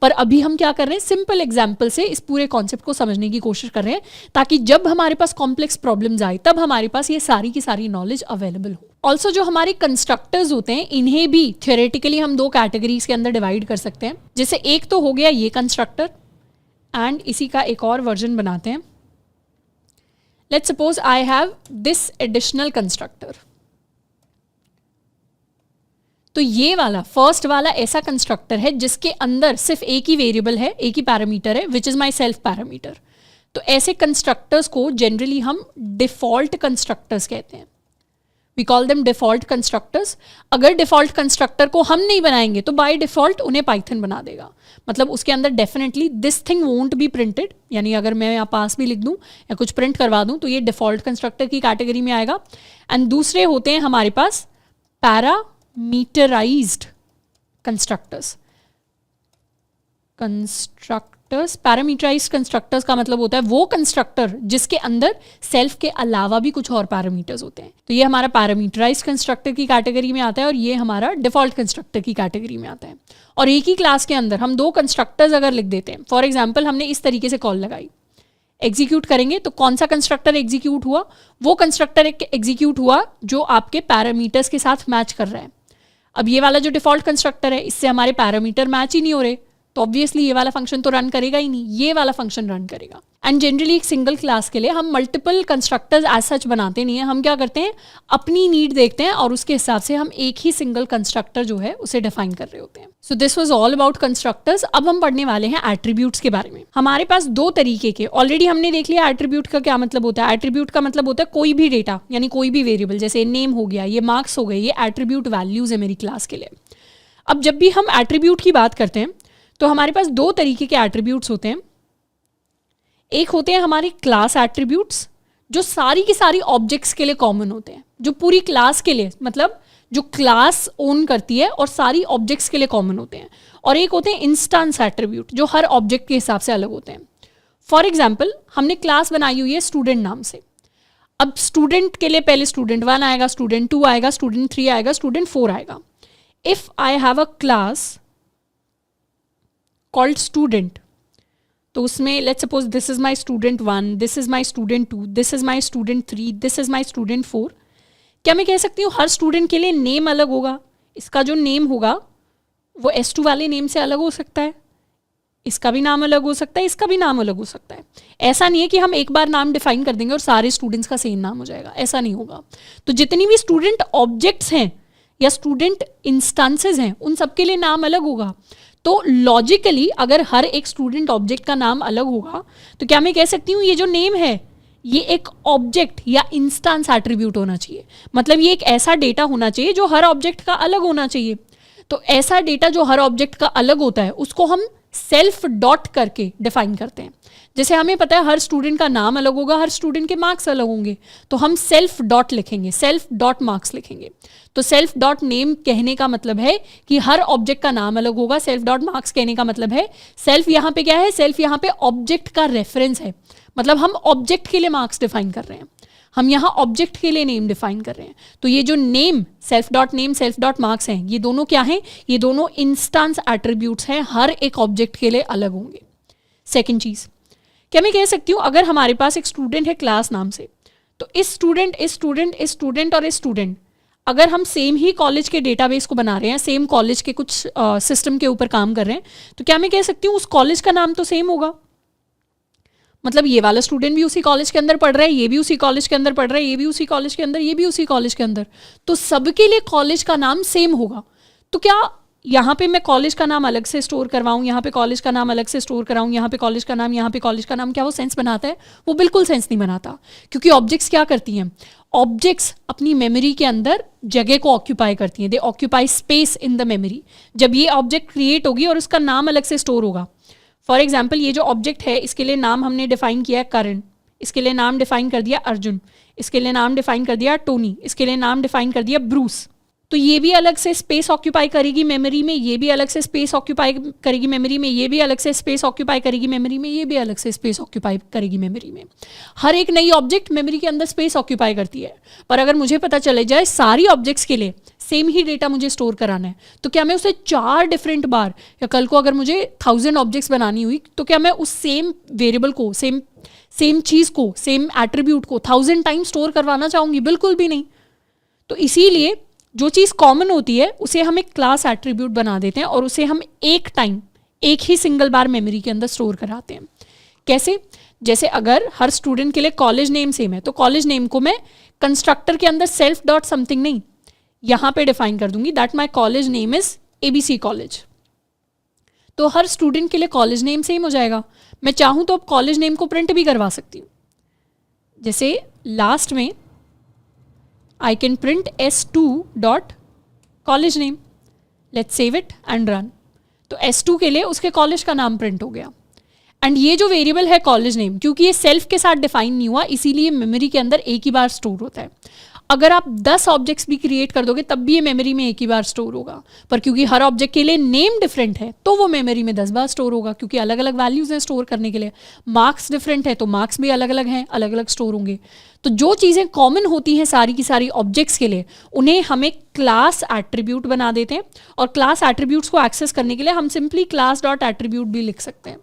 पर अभी हम क्या कर रहे हैं, सिंपल एग्जाम्पल से इस पूरे कॉन्सेप्ट को समझने की कोशिश कर रहे हैं, ताकि जब हमारे पास कॉम्प्लेक्स प्रॉब्लम्स आए तब हमारे पास ये सारी की सारी नॉलेज अवेलेबल हो। ऑल्सो जो हमारे कंस्ट्रक्टर्स होते हैं, इन्हें भी थियोरेटिकली हम दो कैटेगरीज के अंदर डिवाइड कर सकते हैं। जैसे एक तो हो गया ये कंस्ट्रक्टर, एंड इसी का एक और वर्जन बनाते हैं। Let's suppose I have this additional constructor. तो ये वाला फर्स्ट वाला ऐसा कंस्ट्रक्टर है जिसके अंदर सिर्फ एक ही वेरिएबल है, एक ही पैरामीटर है, which is my self parameter. तो ऐसे कंस्ट्रक्टर्स को जनरली हम डिफॉल्ट कंस्ट्रक्टर्स कहते हैं। We call them default constructors. अगर डिफॉल्ट कंस्ट्रक्टर को हम नहीं बनाएंगे तो बाय डिफॉल्ट उन्हें पाइथन बना देगा। मतलब उसके अंदर definitely this thing won't be printed, यानी अगर मैं यहाँ पास भी लिख दूँ या कुछ प्रिंट करवा दूँ तो ये डिफॉल्ट कंस्ट्रक्टर की कैटेगरी में आएगा। एंड दूसरे होते हैं हमारे पास पैरामीटराइज्ड कंस्ट्रक्टर्स। पैरामीटराइज्ड कंस्ट्रक्टर्स का मतलब होता है वो कंस्ट्रक्टर जिसके अंदर सेल्फ के अलावा भी कुछ और पैरामीटर्स होते हैं। तो ये हमारा पैरामीटराइज्ड कंस्ट्रक्टर की कैटेगरी में आता है और ये हमारा डिफॉल्ट कंस्ट्रक्टर की कैटेगरी में आता है। और एक ही क्लास के अंदर हम दो कंस्ट्रक्टर्स अगर लिख देते हैं, फॉर एग्जाम्पल हमने इस तरीके से कॉल लगाई, एग्जीक्यूट करेंगे तो कौन सा कंस्ट्रक्टर एग्जीक्यूट हुआ, वो कंस्ट्रक्टर एग्जीक्यूट हुआ जो आपके पैरामीटर्स के साथ मैच कर रहा है। अब ये वाला जो डिफॉल्ट कंस्ट्रक्टर है, इससे हमारे पैरामीटर मैच ही नहीं हो रहे, तो ऑब्वियसली ये वाला फंक्शन तो रन करेगा ही नहीं, ये वाला फंक्शन रन करेगा। एंड जनरली एक सिंगल क्लास के लिए हम मल्टीपल कंस्ट्रक्टर्स एज सच बनाते नहीं है। हम क्या करते हैं, अपनी नीड देखते हैं और उसके हिसाब से हम एक ही सिंगल कंस्ट्रक्टर जो है उसे डिफाइन कर रहे होते हैं। So this was all about constructors. अब हम पढ़ने वाले हैं एट्रीब्यूट्स के बारे में। हमारे पास दो तरीके के, ऑलरेडी हमने देख लिया एट्रीब्यूट का क्या मतलब होता है। एट्रीब्यूट का मतलब होता है कोई भी डेटा, यानी कोई भी वेरिएबल, जैसे नेम हो गया, ये मार्क्स हो गए, ये एट्रीब्यूट वैल्यूज है मेरी क्लास के लिए। अब जब भी हम एट्रीब्यूट की बात करते हैं तो हमारे पास दो तरीके के एट्रीब्यूट्स होते हैं। एक होते हैं हमारे क्लास एट्रीब्यूट्स जो सारी की सारी ऑब्जेक्ट्स के लिए कॉमन होते हैं, जो पूरी क्लास के लिए, मतलब जो क्लास ओन करती है और सारी ऑब्जेक्ट्स के लिए कॉमन होते हैं। और एक होते हैं इंस्टेंस एट्रीब्यूट जो हर ऑब्जेक्ट के हिसाब से अलग होते हैं। फॉर एग्जाम्पल हमने क्लास बनाई हुई है स्टूडेंट नाम से। अब स्टूडेंट के लिए पहले स्टूडेंट 1 आएगा, स्टूडेंट 2 आएगा, स्टूडेंट 3 आएगा, स्टूडेंट 4 आएगा। If I have a class called student, तो उसमें let's suppose this is my student 1, this is my student 2, this is my student 3, this is my student 4। क्या मैं कह सकती हूँ हर स्टूडेंट के लिए नेम अलग होगा? इसका जो नेम होगा वो S2 वाले नेम से अलग हो सकता है, इसका भी नाम अलग हो सकता है, इसका भी नाम अलग हो सकता है। ऐसा नहीं है कि हम एक बार नाम डिफाइन कर देंगे और सारे स्टूडेंट्स का सेम नाम हो जाएगा, ऐसा नहीं होगा। तो जितनी भी स्टूडेंट ऑब्जेक्ट्स हैं या स्टूडेंट इंस्टेंसेस हैं, उन सबके लिए नाम अलग होगा। तो लॉजिकली अगर हर एक स्टूडेंट ऑब्जेक्ट का नाम अलग होगा तो क्या मैं कह सकती हूँ ये जो नेम है ये एक ऑब्जेक्ट या इंस्टेंस एट्रीब्यूट होना चाहिए। मतलब ये एक ऐसा डेटा होना चाहिए जो हर ऑब्जेक्ट का अलग होना चाहिए। तो ऐसा डेटा जो हर ऑब्जेक्ट का अलग होता है उसको हम सेल्फ डॉट करके डिफाइन करते हैं। जैसे हमें पता है हर स्टूडेंट का नाम अलग होगा, हर स्टूडेंट के मार्क्स अलग होंगे, तो हम सेल्फ डॉट लिखेंगे, सेल्फ डॉट मार्क्स लिखेंगे। तो सेल्फ डॉट नेम कहने का मतलब है कि हर ऑब्जेक्ट का नाम अलग होगा, सेल्फ डॉट मार्क्स कहने का मतलब है सेल्फ यहाँ पे क्या है, सेल्फ यहाँ पे ऑब्जेक्ट का रेफरेंस है, मतलब हम ऑब्जेक्ट के लिए मार्क्स डिफाइन कर रहे हैं, हम यहाँ ऑब्जेक्ट के लिए नेम डिफाइन कर रहे हैं। तो ये जो नेम सेल्फ डॉट मार्क्स हैं, ये दोनों क्या हैं, ये दोनों इंस्टेंस एट्रीब्यूट्स हैं, हर एक ऑब्जेक्ट के लिए अलग होंगे। सेकंड चीज, क्या मैं कह सकती हूँ अगर हमारे पास एक स्टूडेंट है क्लास नाम से, तो इस स्टूडेंट और इस स्टूडेंट अगर हम सेम ही कॉलेज के डेटाबेस को बना रहे हैं, सेम कॉलेज के कुछ सिस्टम के ऊपर काम कर रहे हैं, तो क्या मैं कह सकती हूँ उस कॉलेज का नाम तो सेम होगा। मतलब ये वाला स्टूडेंट भी उसी कॉलेज के अंदर पढ़ रहा है, ये भी उसी कॉलेज के अंदर पढ़ रहा है, ये भी उसी कॉलेज के अंदर, ये भी उसी कॉलेज के अंदर, तो सबके लिए कॉलेज का नाम सेम होगा। तो क्या यहाँ पे मैं कॉलेज का नाम अलग से स्टोर करवाऊँ, यहाँ पे कॉलेज का नाम अलग से स्टोर कराऊँ, यहाँ पे कॉलेज का नाम, यहाँ पे कॉलेज का नाम, क्या वो सेंस बनाता है? वो बिल्कुल सेंस नहीं बनाता, क्योंकि ऑब्जेक्ट्स क्या करती हैं, ऑब्जेक्ट्स अपनी मेमोरी के अंदर जगह को ऑक्यूपाई करती हैं, दे occupy space in the memory. जब ये ऑब्जेक्ट क्रिएट होगी और उसका नाम अलग से स्टोर होगा, फॉर एग्जाम्पल ये जो ऑब्जेक्ट है इसके लिए नाम हमने डिफाइन किया है करण, इसके लिए नाम डिफाइन कर दिया अर्जुन, इसके लिए नाम डिफाइन कर दिया टोनी, इसके लिए नाम डिफाइन कर दिया ब्रूस, तो ये भी अलग से स्पेस ऑक्यूपाई करेगी मेमोरी में, ये भी अलग से स्पेस ऑक्यूपाई करेगी मेमोरी में, ये भी अलग से स्पेस ऑक्यूपाई करेगी मेमोरी में, ये भी अलग से स्पेस ऑक्यूपाई करेगी मेमोरी में। हर एक नई ऑब्जेक्ट मेमोरी के अंदर स्पेस ऑक्यूपाई करती है। पर अगर मुझे पता चले जाए सारी ऑब्जेक्ट्स के लिए सेम ही डेटा मुझे स्टोर कराना है, तो क्या मैं उसे 4 डिफरेंट बार, या कल को अगर मुझे 1000 ऑब्जेक्ट्स बनानी हुई, तो क्या मैं उस सेम वेरिएबल को, सेम चीज़ को, सेम एट्रीब्यूट को 1000 टाइम स्टोर करवाना चाहूँगी? बिल्कुल भी नहीं। तो इसीलिए जो चीज़ कॉमन होती है उसे हम एक क्लास एट्रीब्यूट बना देते हैं और उसे हम एक टाइम, एक ही सिंगल बार मेमोरी के अंदर स्टोर कराते हैं। कैसे? जैसे अगर हर स्टूडेंट के लिए कॉलेज नेम सेम है, तो कॉलेज नेम को मैं कंस्ट्रक्टर के अंदर सेल्फ डॉट समथिंग नहीं, यहाँ पे डिफाइन कर दूंगी that my college name is ABC college. तो हर स्टूडेंट के लिए कॉलेज नेम सेम हो जाएगा। मैं चाहूँ तो अब कॉलेज नेम को प्रिंट भी करवा सकती हूँ। जैसे लास्ट में I can print S2 dot college name. Let's save it and run. तो S2 के लिए उसके कॉलेज का नाम प्रिंट हो गया। एंड ये जो वेरिएबल है कॉलेज नेम, क्योंकि ये सेल्फ के साथ डिफाइन नहीं हुआ, इसीलिए मेमोरी के अंदर एक ही बार स्टोर होता है। अगर आप 10 ऑब्जेक्ट्स भी क्रिएट कर दोगे तब भी ये मेमोरी में एक ही बार स्टोर होगा, पर क्योंकि हर ऑब्जेक्ट के लिए नेम डिफरेंट है तो वो मेमोरी में 10 बार स्टोर होगा, क्योंकि अलग अलग वैल्यूज हैं स्टोर करने के लिए। मार्क्स डिफरेंट है तो मार्क्स भी अलग अलग हैं, अलग अलग स्टोर होंगे। तो जो चीज़ें कॉमन होती हैं सारी की सारी ऑब्जेक्ट्स के लिए, उन्हें हम एक क्लास एट्रीब्यूट बना देते हैं, और क्लास एट्रीब्यूट्स को एक्सेस करने के लिए हम सिंपली क्लास डॉट एट्रीब्यूट भी लिख सकते हैं।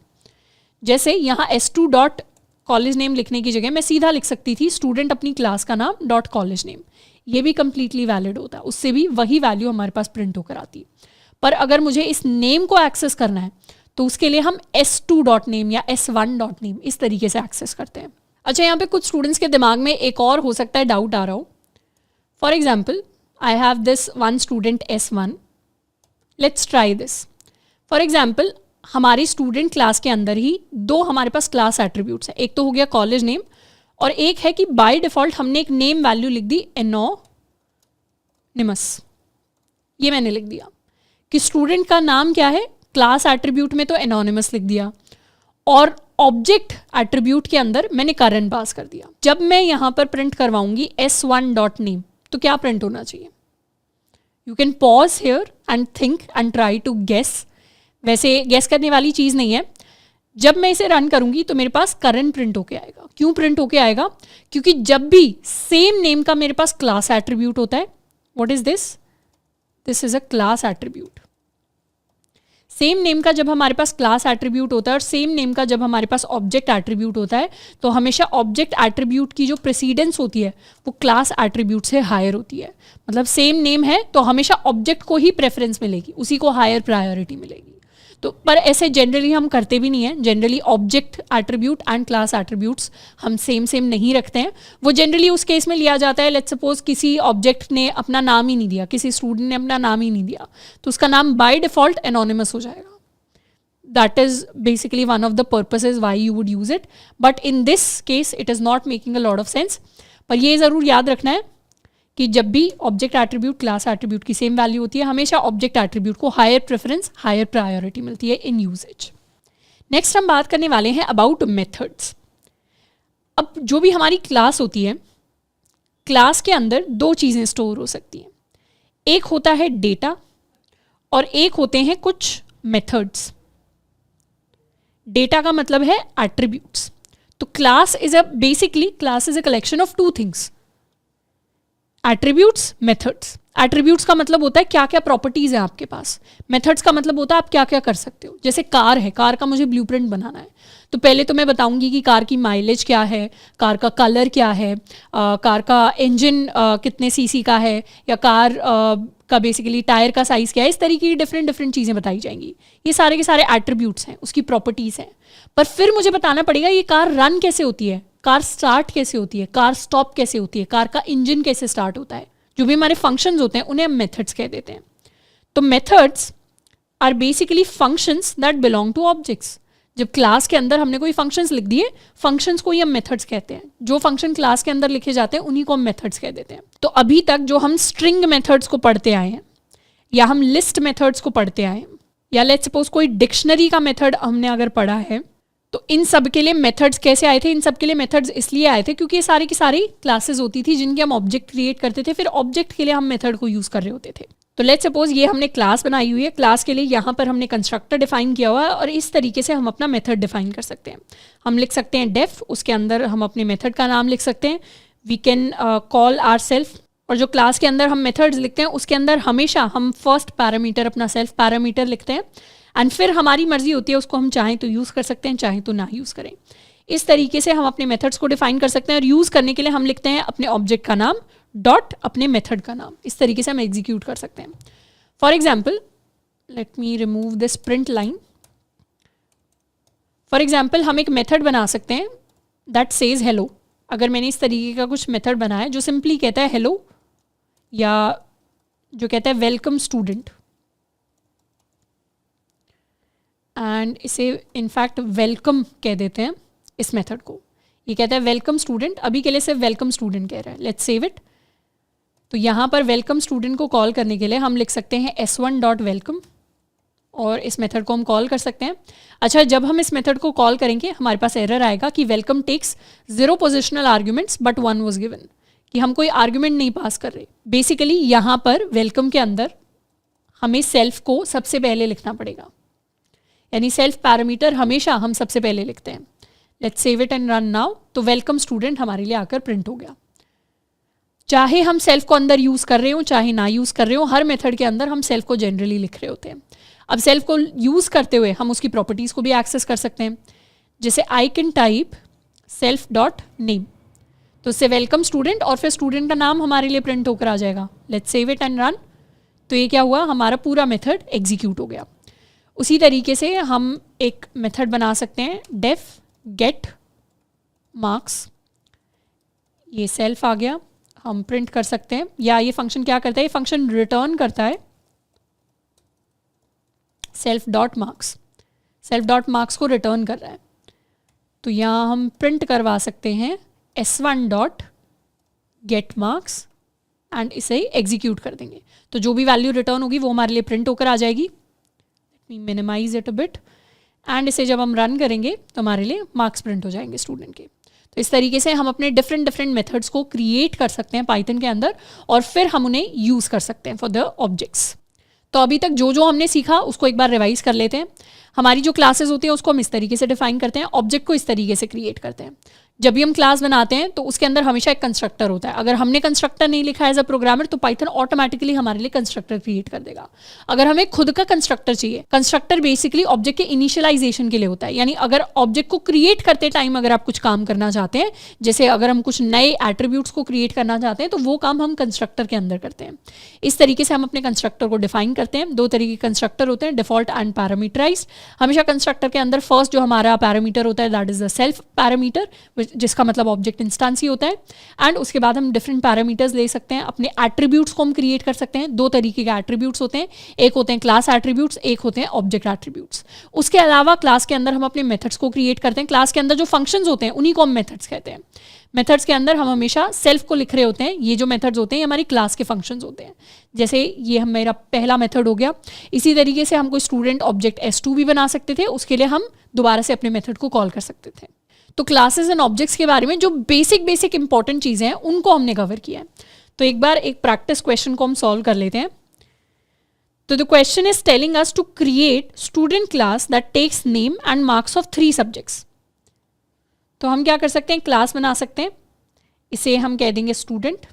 जैसे यहाँ S2 डॉट कॉलेज नेम लिखने की जगह मैं सीधा लिख सकती थी स्टूडेंट अपनी क्लास का नाम डॉट कॉलेज नेम, ये भी कंप्लीटली वैलिड होता है, उससे भी वही वैल्यू हमारे पास प्रिंट होकर आती है। पर अगर मुझे इस नेम को एक्सेस करना है तो उसके लिए हम S2 डॉट नेम या S1 डॉट नेम इस तरीके से एक्सेस करते हैं। अच्छा, यहाँ पे कुछ स्टूडेंट्स के दिमाग में एक और हो सकता है डाउट आ रहा हो। For example I have this one student S1, let's try this. For example हमारी स्टूडेंट क्लास के अंदर ही 2 हमारे पास क्लास एट्रीब्यूट्स हैं, एक तो हो गया कॉलेज नेम, और एक है कि बाय डिफॉल्ट हमने एक नेम वैल्यू लिख दी एनोनिमस। ये मैंने लिख दिया कि स्टूडेंट का नाम क्या है, क्लास एट्रीब्यूट में तो एनोनिमस लिख दिया, और ऑब्जेक्ट एट्रीब्यूट के अंदर मैंने करण पास कर दिया। जब मैं यहाँ पर प्रिंट करवाऊंगी S1 डॉट नेम, तो क्या प्रिंट होना चाहिए? You can pause here and think and try to guess. वैसे गेस करने वाली चीज़ नहीं है। जब मैं इसे रन करूंगी तो मेरे पास करण प्रिंट होके आएगा। क्यों प्रिंट होके आएगा? क्योंकि जब भी सेम नेम का मेरे पास क्लास एट्रीब्यूट होता है, what is this? This is a class attribute. Same name का जब हमारे पास क्लास एट्रीब्यूट होता है और सेम नेम का जब हमारे पास ऑब्जेक्ट एट्रीब्यूट होता है, तो हमेशा ऑब्जेक्ट एट्रीब्यूट की जो प्रेसिडेंस होती है वो क्लास एट्रीब्यूट से हायर होती है। मतलब सेम नेम है तो हमेशा ऑब्जेक्ट को ही प्रेफरेंस मिलेगी, उसी को हायर प्रायोरिटी मिलेगी। तो पर ऐसे जनरली हम करते भी नहीं हैं। Generally object attribute and class attributes हम सेम नहीं रखते हैं। वो जनरली उस केस में लिया जाता है, लेट्स सपोज किसी ऑब्जेक्ट ने अपना नाम ही नहीं दिया, किसी स्टूडेंट ने अपना नाम ही नहीं दिया, तो उसका नाम बाय डिफॉल्ट एनोनिमस हो जाएगा। That is basically one of the purposes why you would use it, but in this case it is not making a lot of sense. पर ये ज़रूर याद रखना है कि जब भी ऑब्जेक्ट एट्रीब्यूट क्लास एट्रीब्यूट की सेम वैल्यू होती है, हमेशा ऑब्जेक्ट एट्रीब्यूट को हायर प्रेफरेंस, हायर प्रायोरिटी मिलती है इन यूजेज। नेक्स्ट हम बात करने वाले हैं अबाउट मेथड्स। अब जो भी हमारी क्लास होती है, क्लास के अंदर दो चीज़ें स्टोर हो सकती हैं। एक होता है डेटा और एक होते हैं कुछ मेथड्स। डेटा का मतलब है एट्रीब्यूट्स। तो class is a collection of two things, attributes, methods. Attributes का मतलब होता है क्या क्या प्रॉपर्टीज है आपके पास। मेथड्स का मतलब होता है आप क्या क्या कर सकते हो। जैसे कार है, कार का मुझे ब्लूप्रिंट बनाना है, तो पहले तो मैं बताऊंगी कि कार की माइलेज क्या है, कार का कलर क्या है, कार का इंजन कितने सीसी का है, या कार का बेसिकली टायर का साइज़ क्या है। इस तरीके की डिफरेंट डिफरेंट चीज़ें बताई जाएंगी। ये सारे के सारे एट्रीब्यूट्स हैं, उसकी प्रॉपर्टीज़ हैं। पर फिर मुझे बताना पड़ेगा ये कार रन कैसे होती है, कार स्टार्ट कैसे होती है, कार स्टॉप कैसे होती है, कार का इंजन कैसे स्टार्ट होता है। जो भी हमारे फंक्शंस होते हैं उन्हें हम मेथड्स कह देते हैं। तो methods are basically functions that belong to objects. जब क्लास के अंदर हमने कोई फंक्शंस लिख दिए, फंक्शंस को ही हम मेथड्स कहते हैं। जो फंक्शन क्लास के अंदर लिखे जाते हैं उन्हीं को हम मेथड्स कह देते हैं। तो अभी तक जो हम स्ट्रिंग मेथड्स को पढ़ते आए हैं, या हम लिस्ट मेथड्स को पढ़ते आए हैं, या लेट्स सपोज कोई डिक्शनरी का मेथड हमने अगर पढ़ा है, तो इन सब के लिए मेथड्स कैसे आए थे? इन सब के लिए मेथड्स इसलिए आए थे क्योंकि ये सारी की सारी क्लासेस होती थी जिनके हम ऑब्जेक्ट क्रिएट करते थे, फिर ऑब्जेक्ट के लिए हम मेथड को यूज़ कर रहे होते थे। तो लेट्स सपोज ये हमने क्लास बनाई हुई है, क्लास के लिए यहाँ पर हमने कंस्ट्रक्टर डिफाइन किया हुआ है, और इस तरीके से हम अपना मेथड डिफाइन कर सकते हैं। हम लिख सकते हैं डेफ, उसके अंदर हम अपने मेथड का नाम लिख सकते हैं। We can call our self, और जो क्लास के अंदर हम मेथड्स लिखते हैं उसके अंदर हमेशा हम फर्स्ट पैरामीटर अपना सेल्फ पैरामीटर लिखते हैं, एंड फिर हमारी मर्जी होती है उसको हम चाहें तो यूज़ कर सकते हैं, चाहें तो ना यूज़ करें। इस तरीके से हम अपने मेथड्स को डिफाइन कर सकते हैं, और यूज़ करने के लिए हम लिखते हैं अपने ऑब्जेक्ट का नाम डॉट अपने मेथड का नाम। इस तरीके से हम एग्जीक्यूट कर सकते हैं। For example, let me remove this print line. For example, हम एक मेथड बना सकते हैं दैट सेज हेलो। अगर मैंने इस तरीके का कुछ मेथड बनाया जो सिंपली कहता है हेलो, या जो कहता है वेलकम स्टूडेंट, एंड इसे इनफैक्ट वेलकम कह देते हैं इस मेथड को। ये कहता है वेलकम स्टूडेंट, अभी के लिए सिर्फ वेलकम स्टूडेंट कह रहा है। Let's save it. तो यहाँ पर वेलकम स्टूडेंट को कॉल करने के लिए हम लिख सकते हैं s1 डॉट वेलकम, और इस मेथड को हम कॉल कर सकते हैं। अच्छा, जब हम इस मेथड को कॉल करेंगे हमारे पास एरर आएगा कि welcome takes 0 positional arguments but 1 was given, कि हम कोई आर्ग्यूमेंट नहीं पास कर रहे। बेसिकली यहाँ पर वेलकम के अंदर हमें सेल्फ को सबसे पहले लिखना पड़ेगा, यानी सेल्फ पैरामीटर हमेशा हम सबसे पहले लिखते हैं। Let's save it and run now. तो वेलकम स्टूडेंट हमारे लिए आकर प्रिंट हो गया। चाहे हम सेल्फ को अंदर यूज़ कर रहे हो चाहे ना यूज़ कर रहे हो, हर मेथड के अंदर हम सेल्फ को जनरली लिख रहे होते हैं। अब सेल्फ को यूज़ करते हुए हम उसकी प्रॉपर्टीज़ को भी एक्सेस कर सकते हैं। जैसे I can type self dot name, तो उससे वेलकम स्टूडेंट और फिर स्टूडेंट का नाम हमारे लिए प्रिंट होकर आ जाएगा। Let's save it and run. तो ये क्या हुआ, हमारा पूरा मेथड एग्जीक्यूट हो गया। उसी तरीके से हम एक मेथड बना सकते हैं डेफ गेट मार्क्स। ये सेल्फ आ गया, हम प्रिंट कर सकते हैं। या ये फंक्शन क्या करता है, ये फंक्शन रिटर्न करता है self dot marks. Self dot marks को रिटर्न कर रहा है, तो यहाँ हम प्रिंट करवा सकते हैं s1 dot get marks, and इसे एग्जीक्यूट कर देंगे। तो जो भी वैल्यू रिटर्न होगी वो हमारे लिए प्रिंट होकर आ जाएगी। Let me minimize it a bit, and इसे जब हम रन करेंगे तो हमारे लिए मार्क्स प्रिंट हो जाएंगे स्टूडेंट के। तो इस तरीके से हम अपने डिफरेंट डिफरेंट मेथड्स को क्रिएट कर सकते हैं पाइथन के अंदर, और फिर हम उन्हें यूज़ कर सकते हैं फॉर द ऑब्जेक्ट्स। तो अभी तक जो जो हमने सीखा उसको एक बार रिवाइज कर लेते हैं। हमारी जो क्लासेस होती हैं उसको हम इस तरीके से डिफाइन करते हैं, ऑब्जेक्ट को इस तरीके से क्रिएट करते हैं। जब भी हम क्लास बनाते हैं तो उसके अंदर हमेशा एक कंस्ट्रक्टर होता है। अगर हमने कंस्ट्रक्टर नहीं लिखा एज अ प्रोग्रामर तो पाइथन ऑटोमेटिकली हमारे लिए कंस्ट्रक्टर क्रिएट कर देगा। अगर हमें खुद का कंस्ट्रक्टर चाहिए, कंस्ट्रक्टर बेसिकली ऑब्जेक्ट के इनिशियलाइजेशन के लिए होता है, यानी अगर ऑब्जेक्ट को क्रिएट करते टाइम अगर आप कुछ काम करना चाहते हैं, जैसे अगर हम कुछ नए एट्रीब्यूट्स को क्रिएट करना चाहते हैं, तो वो काम हम कंस्ट्रक्टर के अंदर करते हैं। इस तरीके से हम अपने कंस्ट्रक्टर को डिफाइन करते हैं। दो तरीके के कंस्ट्रक्टर होते हैं, डिफॉल्ट एंड पैरामीटराइज्ड। हमेशा कंस्ट्रक्टर के अंदर फर्स्ट जो हमारा पैरामीटर होता है that is the self parameter, जिसका मतलब ऑब्जेक्ट इंस्टेंस ही होता है। एंड उसके बाद हम डिफरेंट पैरामीटर्स ले सकते हैं, अपने एट्रीब्यूट्स को हम क्रिएट कर सकते हैं। दो तरीके के एट्रीब्यूट्स होते हैं, एक होते हैं क्लास एट्रीब्यूट्स, एक होते हैं ऑब्जेक्ट एट्रीब्यूट्स। उसके अलावा क्लास के अंदर हम अपने मेथड्स को क्रिएट करते हैं। क्लास के अंदर जो फंक्शंस होते हैं उन्हीं को हम मेथड्स कहते हैं। मेथड्स के अंदर हम हमेशा सेल्फ को लिख रहे होते हैं। ये जो मेथड्स होते हैं ये हमारी क्लास के फंक्शंस होते हैं। जैसे ये हम मेरा पहला मेथड हो गया। इसी तरीके से हम कोई स्टूडेंट ऑब्जेक्ट S2 भी बना सकते थे, उसके लिए हम दोबारा से अपने मेथड को कॉल कर सकते थे। तो क्लासेस एंड ऑब्जेक्ट्स के बारे में जो बेसिक इंपॉर्टेंट चीज़ें हैं उनको हमने कवर किया है। तो एक बार एक प्रैक्टिस क्वेश्चन को हम सॉल्व कर लेते हैं। तो the question is telling us to create student class that takes name and marks of 3 subjects. तो हम क्या कर सकते हैं, क्लास बना सकते हैं। इसे हम कह देंगे स्टूडेंट।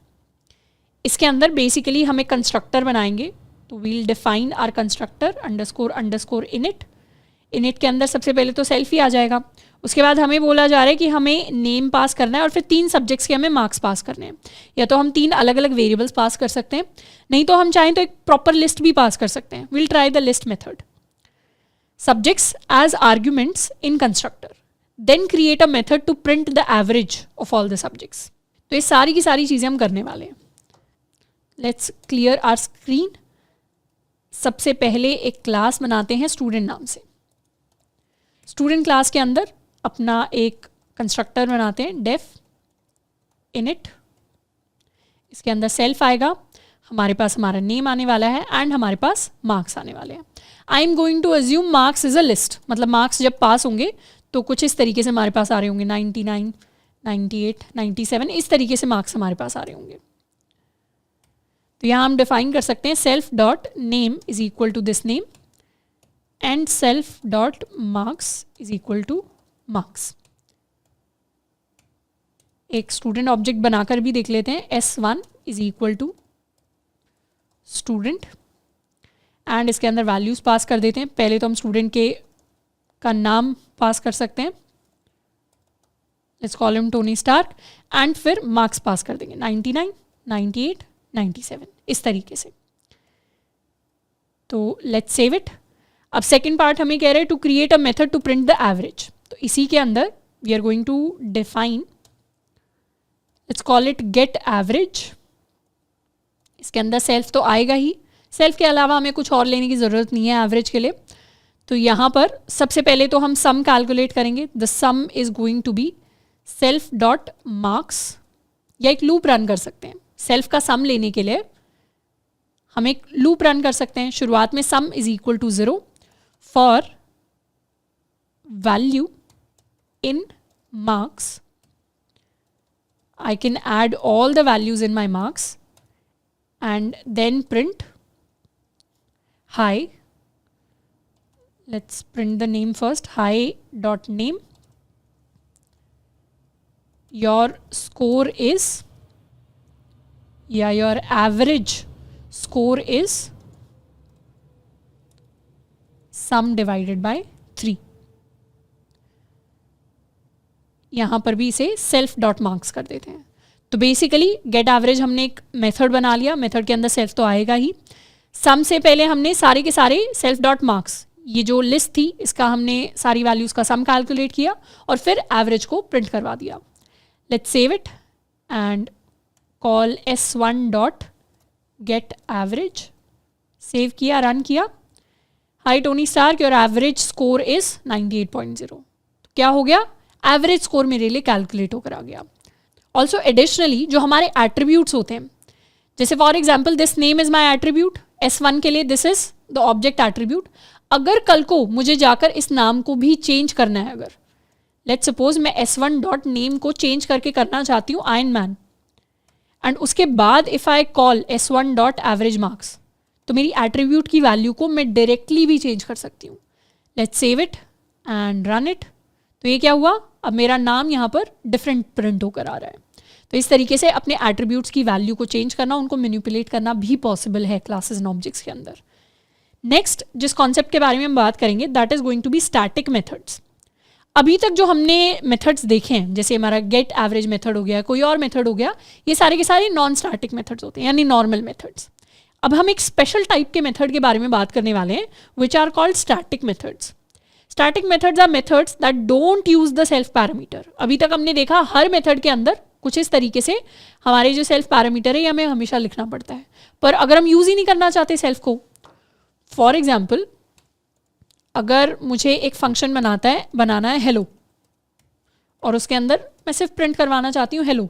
इसके अंदर बेसिकली हम एक कंस्ट्रक्टर बनाएंगे। तो we'll define our constructor underscore init. Init के अंदर सबसे पहले तो सेल्फ ही आ जाएगा। उसके बाद हमें बोला जा रहा है कि हमें नेम पास करना है और फिर 3 सब्जेक्ट्स के हमें मार्क्स पास करने हैं। या तो हम 3 अलग अलग वेरिएबल्स पास कर सकते हैं, नहीं तो हम चाहें तो एक प्रॉपर लिस्ट भी पास कर सकते हैं। Will try the list method. Subjects as arguments in constructor, then create a method to print the average of all the subjects. तो ये सारी की सारी चीज़ें हम करने वाले हैं। Let's clear our screen. सबसे पहले एक क्लास बनाते हैं स्टूडेंट नाम से। स्टूडेंट क्लास के अंदर अपना एक कंस्ट्रक्टर बनाते हैं, डेफ इनिट। इसके अंदर सेल्फ आएगा, हमारे पास हमारा नेम आने वाला है एंड हमारे पास मार्क्स आने वाले हैं। I am going to assume marks is a list, मतलब मार्क्स जब पास होंगे तो कुछ इस तरीके से हमारे पास आ रहे होंगे, 99, 98, 97, इस तरीके से मार्क्स हमारे पास आ रहे होंगे। तो यहाँ हम डिफाइन कर सकते हैं self dot name is equal to this name and self dot marks is equal to marks. एक स्टूडेंट ऑब्जेक्ट बनाकर भी देख लेते हैं। S1 is equal to student and इसके अंदर वैल्यूज पास कर देते हैं। पहले तो हम स्टूडेंट का नाम पास कर सकते हैं, let's call him Tony Stark, and फिर मार्क्स पास कर देंगे 99, 98, 97 इस तरीके से। तो लेट्स सेव इट। अब सेकेंड पार्ट हमें कह रहे हैं to create a method to print the average. तो इसी के अंदर we are going to define, let's call it get average. इसके अंदर सेल्फ तो आएगा ही, सेल्फ के अलावा हमें कुछ और लेने की ज़रूरत नहीं है एवरेज के लिए। तो यहाँ पर सबसे पहले तो हम सम कैलकुलेट करेंगे। The sum is going to be self dot marks, या एक लूप रन कर सकते हैं। सेल्फ का सम लेने के लिए हम एक लूप रन कर सकते हैं। शुरुआत में sum is equal to 0 for value in marks. I can add all the values in my marks and then print hi. Let's print the name first. Hi dot name. Your score is, your average score is sum divided by 3. यहाँ पर भी इसे सेल्फ डॉट मार्क्स कर देते हैं। तो बेसिकली गेट एवरेज हमने एक मेथड बना लिया। मेथड के अंदर सेल्फ तो आएगा ही। सम से पहले हमने सारे के सारे सेल्फ डॉट मार्क्स, ये जो लिस्ट थी इसका हमने सारी वैल्यूज़ का सम कैलकुलेट किया और फिर एवरेज को प्रिंट करवा दिया। Let's save it and call S1 dot get average. Save किया, रन किया। Hi Tony Stark, your average score is 98.0। तो क्या हो गया, एवरेज स्कोर मेरे लिए कैलकुलेट होकर आ गया। ऑल्सो एडिशनली जो हमारे एट्रीब्यूट्स होते हैं, जैसे for example this name is my attribute, S1 के लिए this is the object attribute. अगर कल को मुझे जाकर इस नाम को भी चेंज करना है, अगर लेट्स सपोज मैं S1 डॉट नेम को चेंज करके करना चाहती हूँ आयरन मैन, एंड उसके बाद if I call S1 dot average marks, तो मेरी एट्रीब्यूट की वैल्यू को मैं डायरेक्टली भी चेंज कर सकती हूँ। Let's save it and run it. तो ये क्या हुआ, अब मेरा नाम यहाँ पर डिफरेंट प्रिंट होकर आ रहा है। तो इस तरीके से अपने एट्रीब्यूट्स की वैल्यू को चेंज करना, उनको मैनिपुलेट करना भी पॉसिबल है क्लासेस एंड ऑब्जेक्ट्स के अंदर। नेक्स्ट जिस कॉन्सेप्ट के बारे में हम बात करेंगे that is going to be static methods. अभी तक जो हमने मेथड्स देखे हैं, जैसे हमारा गेट एवरेज मेथड हो गया, कोई और मेथड हो गया, ये सारे के सारे नॉन स्टैटिक मेथड्स होते हैं, यानी नॉर्मल मेथड्स। अब हम एक स्पेशल टाइप के मेथड के बारे में बात करने वाले हैं which are called static methods. Static methods are methods that don't use the self parameter. अभी तक हमने देखा हर मेथड के अंदर कुछ इस तरीके से हमारे जो सेल्फ पैरामीटर है ये हमें हमेशा लिखना पड़ता है। पर अगर हम यूज ही नहीं करना चाहते सेल्फ को, फॉर एग्जाम्पल अगर मुझे एक फंक्शन बनाना है हेलो, और उसके अंदर मैं सिर्फ प्रिंट करवाना चाहती हूँ हेलो।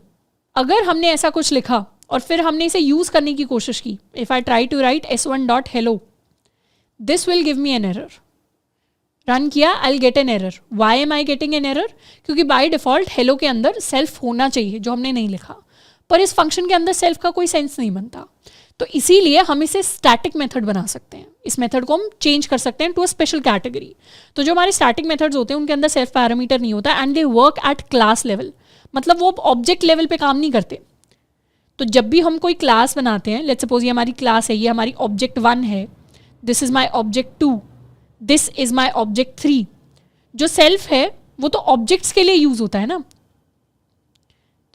अगर हमने ऐसा कुछ लिखा और फिर हमने इसे यूज़ करने की कोशिश की, if I try to write s1.hello, this will give me an error. Run किया, I will get an error. Why am I getting an error? क्योंकि बाय डिफ़ॉल्ट हेलो के अंदर सेल्फ होना चाहिए, जो हमने नहीं लिखा, पर इस फंक्शन के अंदर सेल्फ का कोई सेंस नहीं बनता। तो इसीलिए हम इसे स्टैटिक मेथड बना सकते हैं। इस मेथड को हम चेंज कर सकते हैं टू अ स्पेशल कैटेगरी। तो जो हमारे स्टैटिक मेथड्स होते हैं उनके अंदर सेल्फ पैरामीटर नहीं होता and they work at class level, मतलब वो ऑब्जेक्ट लेवल पे काम नहीं करते। तो जब भी हम कोई क्लास बनाते हैं, लेट्स सपोज ये हमारी क्लास है, ये हमारी ऑब्जेक्ट 1 है, this is my object 2, this is my object 3। जो सेल्फ है वो तो ऑब्जेक्ट्स के लिए यूज होता है ना।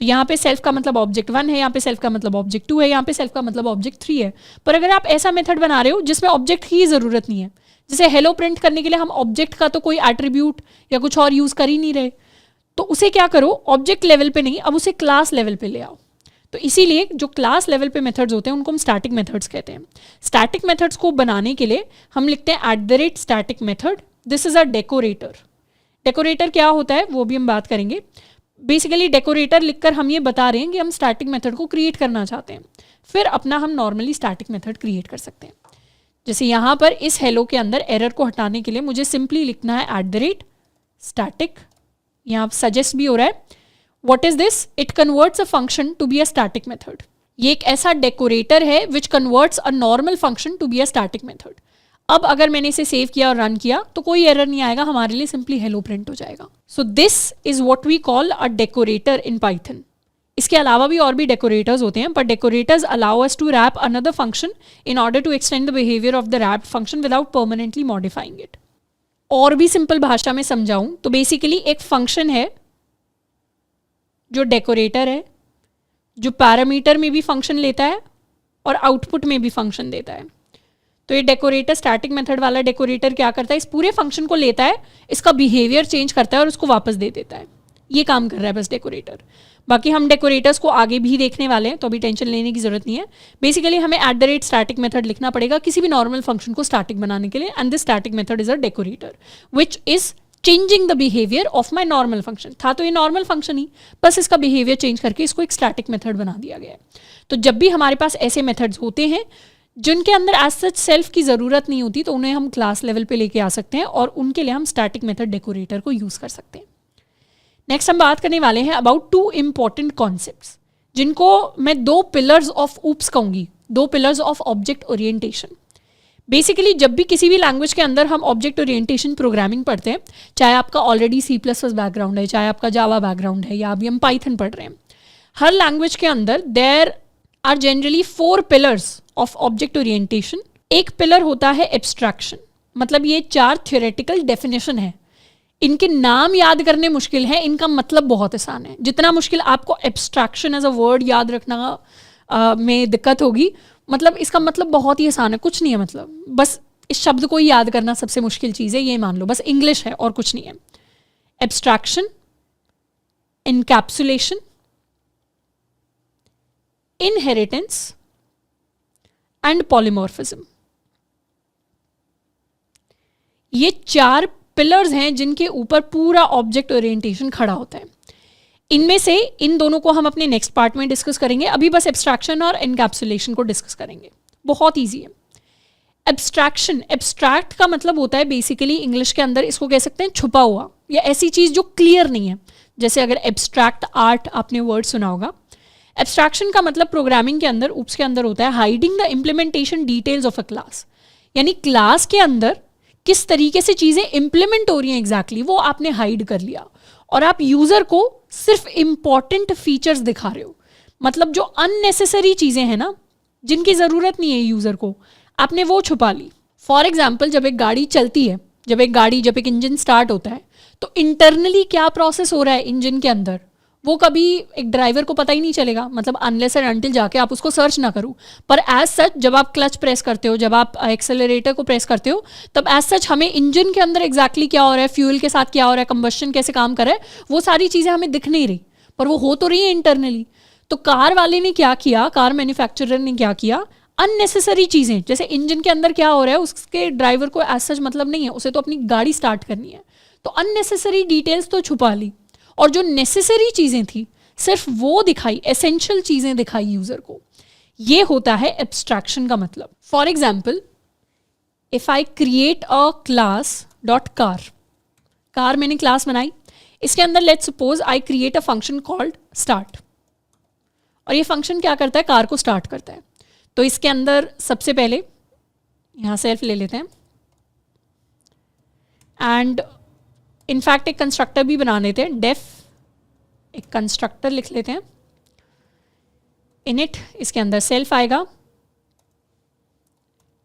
तो यहाँ पे सेल्फ का मतलब ऑब्जेक्ट 1 है, यहाँ पे सेल्फ का मतलब ऑब्जेक्ट 2 है, यहाँ पे सेल्फ का मतलब ऑब्जेक्ट 3 है। पर अगर आप ऐसा मेथड बना रहे हो जिसमें ऑब्जेक्ट की ज़रूरत नहीं है, जैसे हेलो प्रिंट करने के लिए हम ऑब्जेक्ट का तो कोई एट्रीब्यूट या कुछ और यूज़ कर ही नहीं रहे, तो उसे क्या करो, ऑब्जेक्ट लेवल पे नहीं, अब उसे क्लास लेवल पे ले आओ। तो इसीलिए जो क्लास लेवल पे मेथड्स होते हैं उनको हम स्टैटिक मेथड्स कहते हैं। स्टैटिक मेथड्स को बनाने के लिए हम लिखते हैं @static method, this is a decorator. Decorator क्या होता है वो भी हम बात करेंगे। बेसिकली डेकोरेटर लिखकर हम ये बता रहे हैं कि हम स्टैटिक मेथड को क्रिएट करना चाहते हैं, फिर अपना हम नॉर्मली स्टैटिक मेथड क्रिएट कर सकते हैं। जैसे यहाँ पर इस हेलो के अंदर एरर को हटाने के लिए मुझे सिंपली लिखना है @static। यहाँ सजेस्ट भी हो रहा है, what is this? It converts a function to be a static method. ये एक ऐसा डेकोरेटर है which converts a normal function to be a static method. अब अगर मैंने इसे सेव किया और रन किया तो कोई एरर नहीं आएगा, हमारे लिए सिंपली हेलो प्रिंट हो जाएगा। So this is what we call a decorator in Python. इसके अलावा भी और भी डेकोरेटर्स होते हैं, पर decorators allow us to wrap another function in order to extend the behaviour of the wrapped function without permanently modifying it. और भी सिंपल भाषा में समझाऊं तो बेसिकली एक फंक्शन है जो डेकोरेटर है, जो पैरामीटर में भी फंक्शन लेता है और आउटपुट में भी फंक्शन देता है। तो ये डेकोरेटर, स्टैटिक मेथड वाला डेकोरेटर क्या करता है, इस पूरे फंक्शन को लेता है, इसका बिहेवियर चेंज करता है और उसको वापस दे देता है। ये काम कर रहा है बस डेकोरेटर। बाकी हम डेकोरेटर्स को आगे भी देखने वाले हैं, तो अभी टेंशन लेने की जरूरत नहीं है। बेसिकली हमें @static मेथड लिखना पड़ेगा किसी भी नॉर्मल फंक्शन को स्टैटिक बनाने के लिए, and this static method is a decorator which is changing the behaviour of my normal function. था तो ये नॉर्मल फंक्शन ही, बस इसका बिहेवियर चेंज करके इसको एक स्टैटिक मेथड बना दिया गया है। तो जब भी हमारे पास ऐसे मेथड्स होते हैं जिनके अंदर एज सच सेल्फ की ज़रूरत नहीं होती, तो उन्हें हम क्लास लेवल पे लेके आ सकते हैं और उनके लिए हम स्टैटिक मेथड डेकोरेटर को यूज़ कर सकते हैं। नेक्स्ट हम बात करने वाले हैं अबाउट 2 इंपॉर्टेंट कॉन्सेप्ट्स, जिनको मैं 2 पिलर्स ऑफ ऊप्स कहूँगी, 2 pillars of object orientation. Basically जब भी किसी भी लैंग्वेज के अंदर हम ऑब्जेक्ट ओरिएंटेशन प्रोग्रामिंग पढ़ते हैं, चाहे आपका ऑलरेडी C++ बैकग्राउंड है, चाहे आपका जावा बैकग्राउंड है, या अभी हम पाइथन पढ़ रहे हैं, हर लैंग्वेज के अंदर there are generally 4 pillars of object orientation. एक पिलर होता है एब्स्ट्रैक्शन, मतलब ये 4 थ्योरेटिकल डेफिनेशन है। इनके नाम याद करने मुश्किल है, इनका मतलब बहुत आसान है। जितना मुश्किल आपको एब्स्ट्रैक्शन एज अ वर्ड याद रखना में दिक्कत होगी, मतलब इसका मतलब बहुत ही आसान है, कुछ नहीं है। मतलब बस इस शब्द को ही याद करना सबसे मुश्किल चीज़ है, ये मान लो, बस इंग्लिश है और कुछ नहीं है। Abstraction, encapsulation, inheritance and polymorphism. ये 4 पिलर्स हैं जिनके ऊपर पूरा ऑब्जेक्ट ओरिएंटेशन खड़ा होता है। इनमें से इन दोनों को हम अपने नेक्स्ट पार्ट में डिस्कस करेंगे। अभी बस एब्स्ट्रैक्शन और इनकैप्सुलेशन को डिस्कस करेंगे, बहुत ईजी है। एब्स्ट्रैक्शन, एब्स्ट्रैक्ट का मतलब होता है बेसिकली इंग्लिश के अंदर इसको कह सकते हैं छुपा हुआ, या ऐसी चीज़ जो क्लियर नहीं है। जैसे अगर एब्स्ट्रैक्ट आर्ट आपने वर्ड सुना होगा। एब्स्ट्रैक्शन का मतलब प्रोग्रामिंग के अंदर, ऊप्स के अंदर होता है hiding the implementation details of a class, यानी क्लास के अंदर किस तरीके से चीज़ें इंप्लीमेंट हो रही हैं एग्जैक्टली वो आपने हाइड कर लिया, और आप यूज़र को सिर्फ इंपॉर्टेंट फीचर्स दिखा रहे हो। मतलब जो अननेसेसरी चीज़ें हैं ना, जिनकी ज़रूरत नहीं है यूज़र को, आपने वो छुपा ली। फॉर एग्जाम्पल, जब एक गाड़ी चलती है, जब एक इंजन स्टार्ट होता है, तो इंटरनली क्या प्रोसेस हो रहा है इंजन के अंदर, वो कभी एक ड्राइवर को पता ही नहीं चलेगा, मतलब अनलेस एंड अनटिल जाके आप उसको सर्च ना करो। पर एज सच जब आप क्लच प्रेस करते हो, जब आप एक्सेलरेटर को प्रेस करते हो, तब एज सच हमें इंजन के अंदर एग्जैक्टली क्या हो रहा है, फ्यूल के साथ क्या हो रहा है, कंबस्शन कैसे काम कर रहा है, वो सारी चीज़ें हमें दिख नहीं रही, पर वो हो तो रही है इंटरनली। तो कार वाले ने क्या किया, कार मैन्युफैक्चरर ने क्या किया, अननेसेसरी चीज़ें, जैसे इंजन के अंदर क्या हो रहा है उसके ड्राइवर को एज सच मतलब नहीं है, उसे तो अपनी गाड़ी स्टार्ट करनी है, तो अननेसेसरी डिटेल्स तो छुपा ली। और जो नेसेसरी चीज़ें थी सिर्फ वो दिखाई, एसेंशियल चीज़ें दिखाई यूज़र को। ये होता है एब्स्ट्रैक्शन का मतलब। For example, if I create a class dot car, car मैंने क्लास बनाई, इसके अंदर let's suppose I create a function called start, और ये फंक्शन क्या करता है, कार को स्टार्ट करता है। तो इसके अंदर सबसे पहले यहाँ सेल्फ ले लेते हैं एंड इनफैक्ट एक कंस्ट्रक्टर भी बना लेते हैं, डेफ एक कंस्ट्रक्टर लिख लेते हैं, इनिट, इसके अंदर सेल्फ आएगा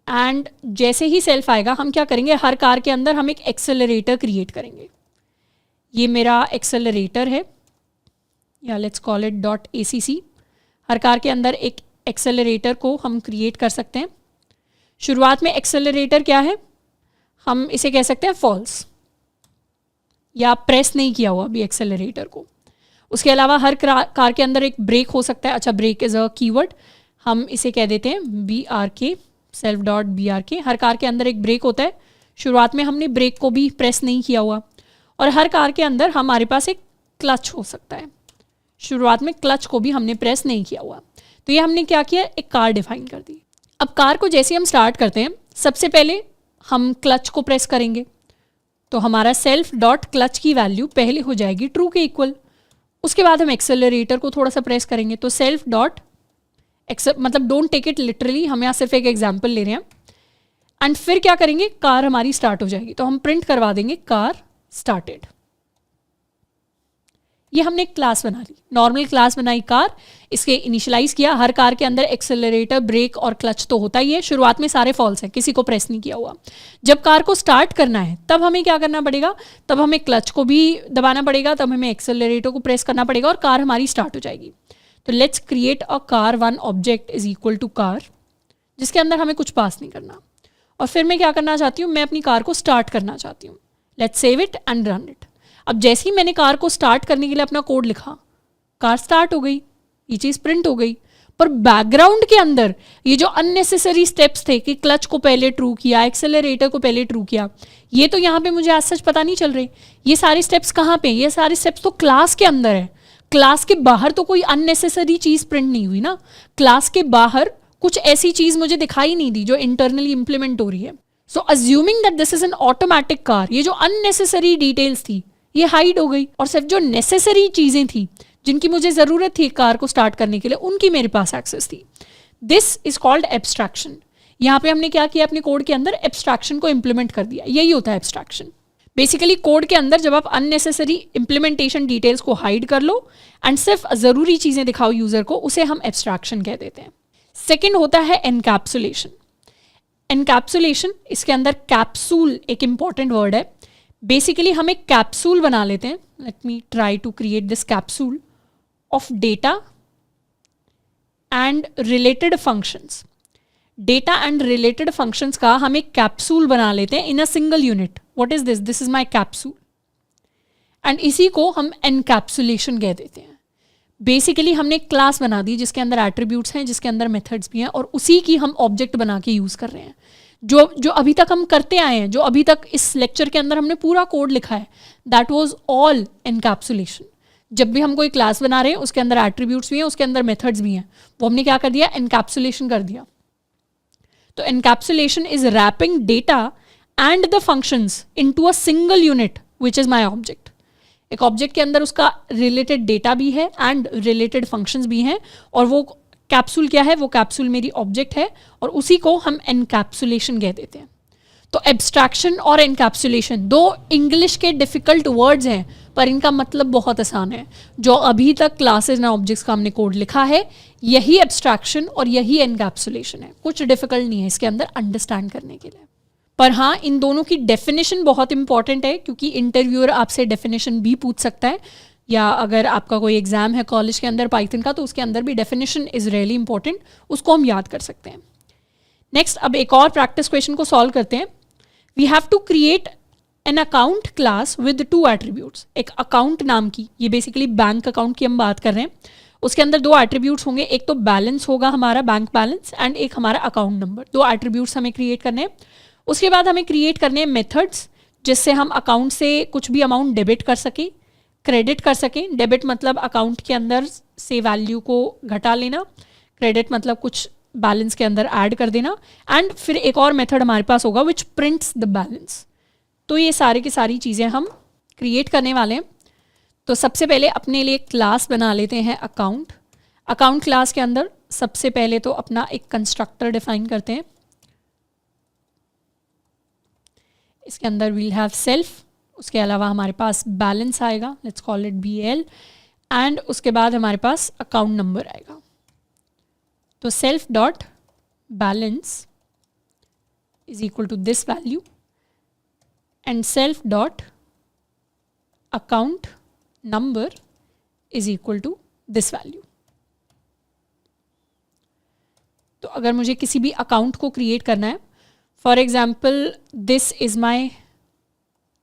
एंड जैसे ही सेल्फ आएगा हम क्या करेंगे, हर कार के अंदर हम एक एक्सेलरेटर क्रिएट करेंगे। ये मेरा एक्सेलरेटर है, या let's call it dot ACC। Her car के अंदर एक एक्सेलरेटर को हम क्रिएट कर सकते हैं। शुरुआत में एक्सेलरेटर क्या है, हम इसे कह सकते हैं फॉल्स, या प्रेस नहीं किया हुआ अभी एक्सेलरेटर को। उसके अलावा हर कार के अंदर एक ब्रेक हो सकता है। अच्छा, ब्रेक इज़ अ कीवर्ड, हम इसे कह देते हैं BRK, सेल्फ डॉट BRK। हर कार के अंदर एक ब्रेक होता है, शुरुआत में हमने ब्रेक को भी प्रेस नहीं किया हुआ। और हर कार के अंदर हमारे पास एक क्लच हो सकता है, शुरुआत में क्लच को भी हमने प्रेस नहीं किया हुआ। तो ये हमने क्या किया, एक कार डिफाइन कर दी। अब कार को जैसे हम स्टार्ट करते हैं, सबसे पहले हम क्लच को प्रेस करेंगे, तो हमारा सेल्फ डॉट क्लच की वैल्यू पहले हो जाएगी ट्रू के इक्वल। उसके बाद हम एक्सेलरेटर को थोड़ा सा प्रेस करेंगे, तो सेल्फ डॉट मतलब डोंट टेक इट लिटरली, हम यहाँ सिर्फ एक एग्जाम्पल ले रहे हैं। एंड फिर क्या करेंगे, कार हमारी स्टार्ट हो जाएगी, तो हम प्रिंट करवा देंगे कार स्टार्टेड। ये हमने एक क्लास बना ली, नॉर्मल क्लास बनाई कार, इसके इनिशियलाइज किया। हर कार के अंदर एक्सेलरेटर, ब्रेक और क्लच तो होता ही है, शुरुआत में सारे फॉल्स हैं, किसी को प्रेस नहीं किया हुआ। जब कार को स्टार्ट करना है तब हमें क्या करना पड़ेगा, तब हमें क्लच को भी दबाना पड़ेगा, तब हमें एक्सेलरेटर को प्रेस करना पड़ेगा और कार हमारी स्टार्ट हो जाएगी। तो let's create a car one object is equal to car, जिसके अंदर हमें कुछ पास नहीं करना। और फिर मैं क्या करना चाहती हूँ, मैं अपनी कार को स्टार्ट करना चाहती हूँ। Let's save it and run it. अब जैसे ही मैंने कार को स्टार्ट करने के लिए अपना कोड लिखा, कार स्टार्ट हो गई, ये चीज़ प्रिंट हो गई। पर बैकग्राउंड के अंदर ये जो अननेसेसरी स्टेप्स थे कि क्लच को पहले ट्रू किया, एक्सेलरेटर को पहले ट्रू किया, ये तो यहाँ पे मुझे आज सच पता नहीं चल रही। ये सारे स्टेप्स कहाँ पे, ये सारे स्टेप्स तो क्लास के अंदर है, क्लास के बाहर तो कोई अननेसेसरी चीज़ प्रिंट नहीं हुई ना। क्लास के बाहर कुछ ऐसी चीज़ मुझे दिखाई नहीं दी जो इंटरनली इंप्लीमेंट हो रही है। So assuming that this is an automatic car, ये जो अननेसेसरी डिटेल्स थी ये हाइड हो गई, और सिर्फ जो नेसेसरी चीज़ें थी जिनकी मुझे ज़रूरत थी कार को स्टार्ट करने के लिए, उनकी मेरे पास एक्सेस थी। This is called abstraction. यहाँ पे हमने क्या किया, अपने कोड के अंदर एब्स्ट्रैक्शन को इंप्लीमेंट कर दिया। यही होता है एब्स्ट्रैक्शन। बेसिकली कोड के अंदर जब आप अननेसेसरी इंप्लीमेंटेशन डिटेल्स को हाइड कर लो एंड सिर्फ ज़रूरी चीज़ें दिखाओ यूज़र को, उसे हम एब्स्ट्रैक्शन कह देते हैं। सेकेंड होता है एनकैप्सुलेशन। एनकैप्सुलेशन, इसके अंदर कैप्सूल एक इंपॉर्टेंट वर्ड है। बेसिकली हम एक कैप्सूल बना लेते हैं। Let me try to create this capsule of data and related functions. Data and related functions का हम एक कैप्सूल बना लेते हैं in a single unit. What is this, this is my capsule, and इसी को हम एनकैप्सुलेशन कह देते हैं। बेसिकली हमने एक क्लास बना दी जिसके अंदर एट्रीब्यूट्स हैं, जिसके अंदर मेथड्स भी हैं, और उसी की हम ऑब्जेक्ट बना के यूज़ कर रहे हैं। जो अभी तक हम करते आए हैं, जो अभी तक इस लेक्चर के अंदर हमने पूरा कोड लिखा है, दैट वाज ऑल एनकैप्सुलेशन। जब भी हम कोई क्लास बना रहे हैं उसके अंदर एट्रीब्यूट्स भी हैं, उसके अंदर मेथड्स भी हैं, वो हमने क्या कर दिया, एनकैप्सुलेशन कर दिया। तो encapsulation is wrapping data and the functions into a single unit which is my object. एक ऑब्जेक्ट के अंदर उसका रिलेटेड डेटा भी है एंड रिलेटेड फंक्शंस भी हैं, और वो कैप्सूल क्या है, वो कैप्सूल मेरी ऑब्जेक्ट है, और उसी को हम एनकैप्सुलेशन कह देते हैं। तो एब्स्ट्रैक्शन और एनकैप्सुलेशन दो इंग्लिश के डिफ़िकल्ट वर्ड्स हैं, पर इनका मतलब बहुत आसान है। जो अभी तक क्लासेज एंड ऑब्जेक्ट्स का हमने कोड लिखा है, यही एब्स्ट्रैक्शन और यही एनकैप्सुलेशन है। कुछ डिफ़िकल्ट नहीं है इसके अंदर अंडरस्टैंड करने के लिए। पर हाँ, इन दोनों की डेफिनेशन बहुत इंपॉर्टेंट है, क्योंकि इंटरव्यूअर आपसे डेफिनेशन भी पूछ सकता है, या अगर आपका कोई एग्जाम है कॉलेज के अंदर पाइथन का, तो उसके अंदर भी डेफिनेशन इज़ रियली इंपॉर्टेंट, उसको हम याद कर सकते हैं। नेक्स्ट, अब एक और प्रैक्टिस क्वेश्चन को सॉल्व करते हैं। We have to create an account class with 2 attributes. एक अकाउंट नाम की, ये बेसिकली बैंक अकाउंट की हम बात कर रहे हैं, उसके अंदर 2 एट्रीब्यूट्स होंगे। एक तो बैलेंस होगा हमारा, बैंक बैलेंस, एंड एक हमारा अकाउंट नंबर। 2 एट्रीब्यूट्स हमें क्रिएट करने हैं। उसके बाद हमें क्रिएट करने हैं मेथड्स, जिससे हम अकाउंट से कुछ भी अमाउंट डेबिट कर सके, क्रेडिट कर सकें। डेबिट मतलब अकाउंट के अंदर से वैल्यू को घटा लेना, क्रेडिट मतलब कुछ बैलेंस के अंदर ऐड कर देना। एंड फिर एक और मेथड हमारे पास होगा विच प्रिंट्स द बैलेंस। तो ये सारी की सारी चीज़ें हम क्रिएट करने वाले हैं। तो सबसे पहले अपने लिए क्लास बना लेते हैं अकाउंट। अकाउंट क्लास के अंदर सबसे पहले तो अपना एक कंस्ट्रक्टर डिफाइन करते हैं। इसके अंदर वील हैव सेल्फ, उसके अलावा हमारे पास बैलेंस आएगा, let's call it BL, and उसके बाद हमारे पास अकाउंट नंबर आएगा। तो self dot balance is equal to this value and self dot account number is equal to this value. तो अगर मुझे किसी भी अकाउंट को क्रिएट करना है, for example this is my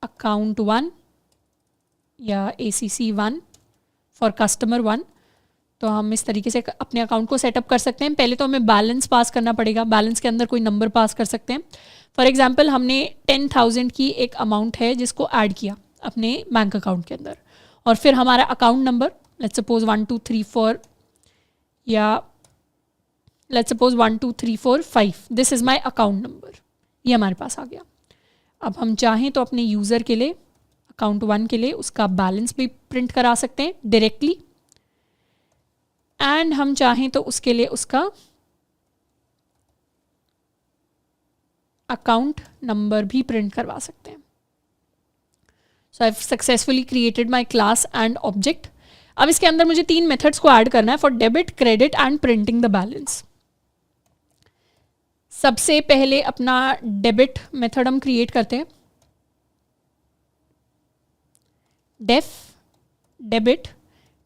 account 1 या ACC 1 फॉर कस्टमर 1, तो हम इस तरीके से अपने अकाउंट को सेटअप कर सकते हैं। पहले तो हमें बैलेंस पास करना पड़ेगा, बैलेंस के अंदर कोई नंबर पास कर सकते हैं। फॉर एग्जांपल हमने 10,000 की एक अमाउंट है जिसको ऐड किया अपने बैंक अकाउंट के अंदर, और फिर हमारा अकाउंट नंबर लेट्स सपोज 1 2 3 4 या let's suppose 1 2 3 4 5, this is my account number, ये हमारे पास आ गया। अब हम चाहें तो अपने यूज़र के लिए अकाउंट 1 के लिए उसका बैलेंस भी प्रिंट करा सकते हैं डायरेक्टली, एंड हम चाहें तो उसके लिए उसका अकाउंट नंबर भी प्रिंट करवा सकते हैं। So I have successfully created my class and object. अब इसके अंदर मुझे 3 मेथड्स को ऐड करना है for debit, credit and printing the balance. सबसे पहले अपना डेबिट मेथड हम क्रिएट करते हैं। डेबिट,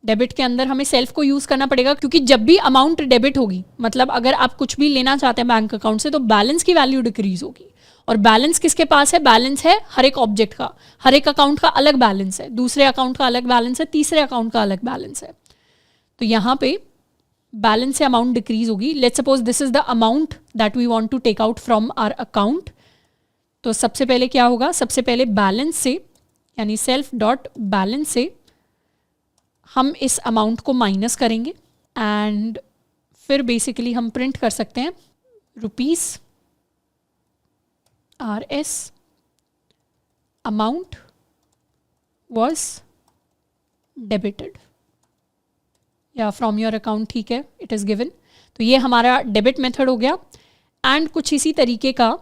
डेबिट के अंदर हमें सेल्फ को यूज़ करना पड़ेगा, क्योंकि जब भी अमाउंट डेबिट होगी, मतलब अगर आप कुछ भी लेना चाहते हैं बैंक अकाउंट से, तो बैलेंस की वैल्यू डिक्रीज होगी। और बैलेंस किसके पास है? बैलेंस है हर एक ऑब्जेक्ट का, हर एक अकाउंट का अलग बैलेंस है, दूसरे अकाउंट का अलग बैलेंस है, तीसरे अकाउंट का अलग बैलेंस है। तो यहाँ पे बैलेंस से अमाउंट डिक्रीज होगी। Let's suppose this is the amount that we want to take out from our account. तो सबसे पहले क्या होगा? सबसे पहले बैलेंस से, यानी सेल्फ डॉट बैलेंस से हम इस अमाउंट को माइनस करेंगे, एंड फिर बेसिकली हम प्रिंट कर सकते हैं rupees RS amount was debited, या फ्रॉम योर अकाउंट, ठीक है, इट इज़ गिवन। तो ये हमारा डेबिट मेथड हो गया। एंड कुछ इसी तरीके का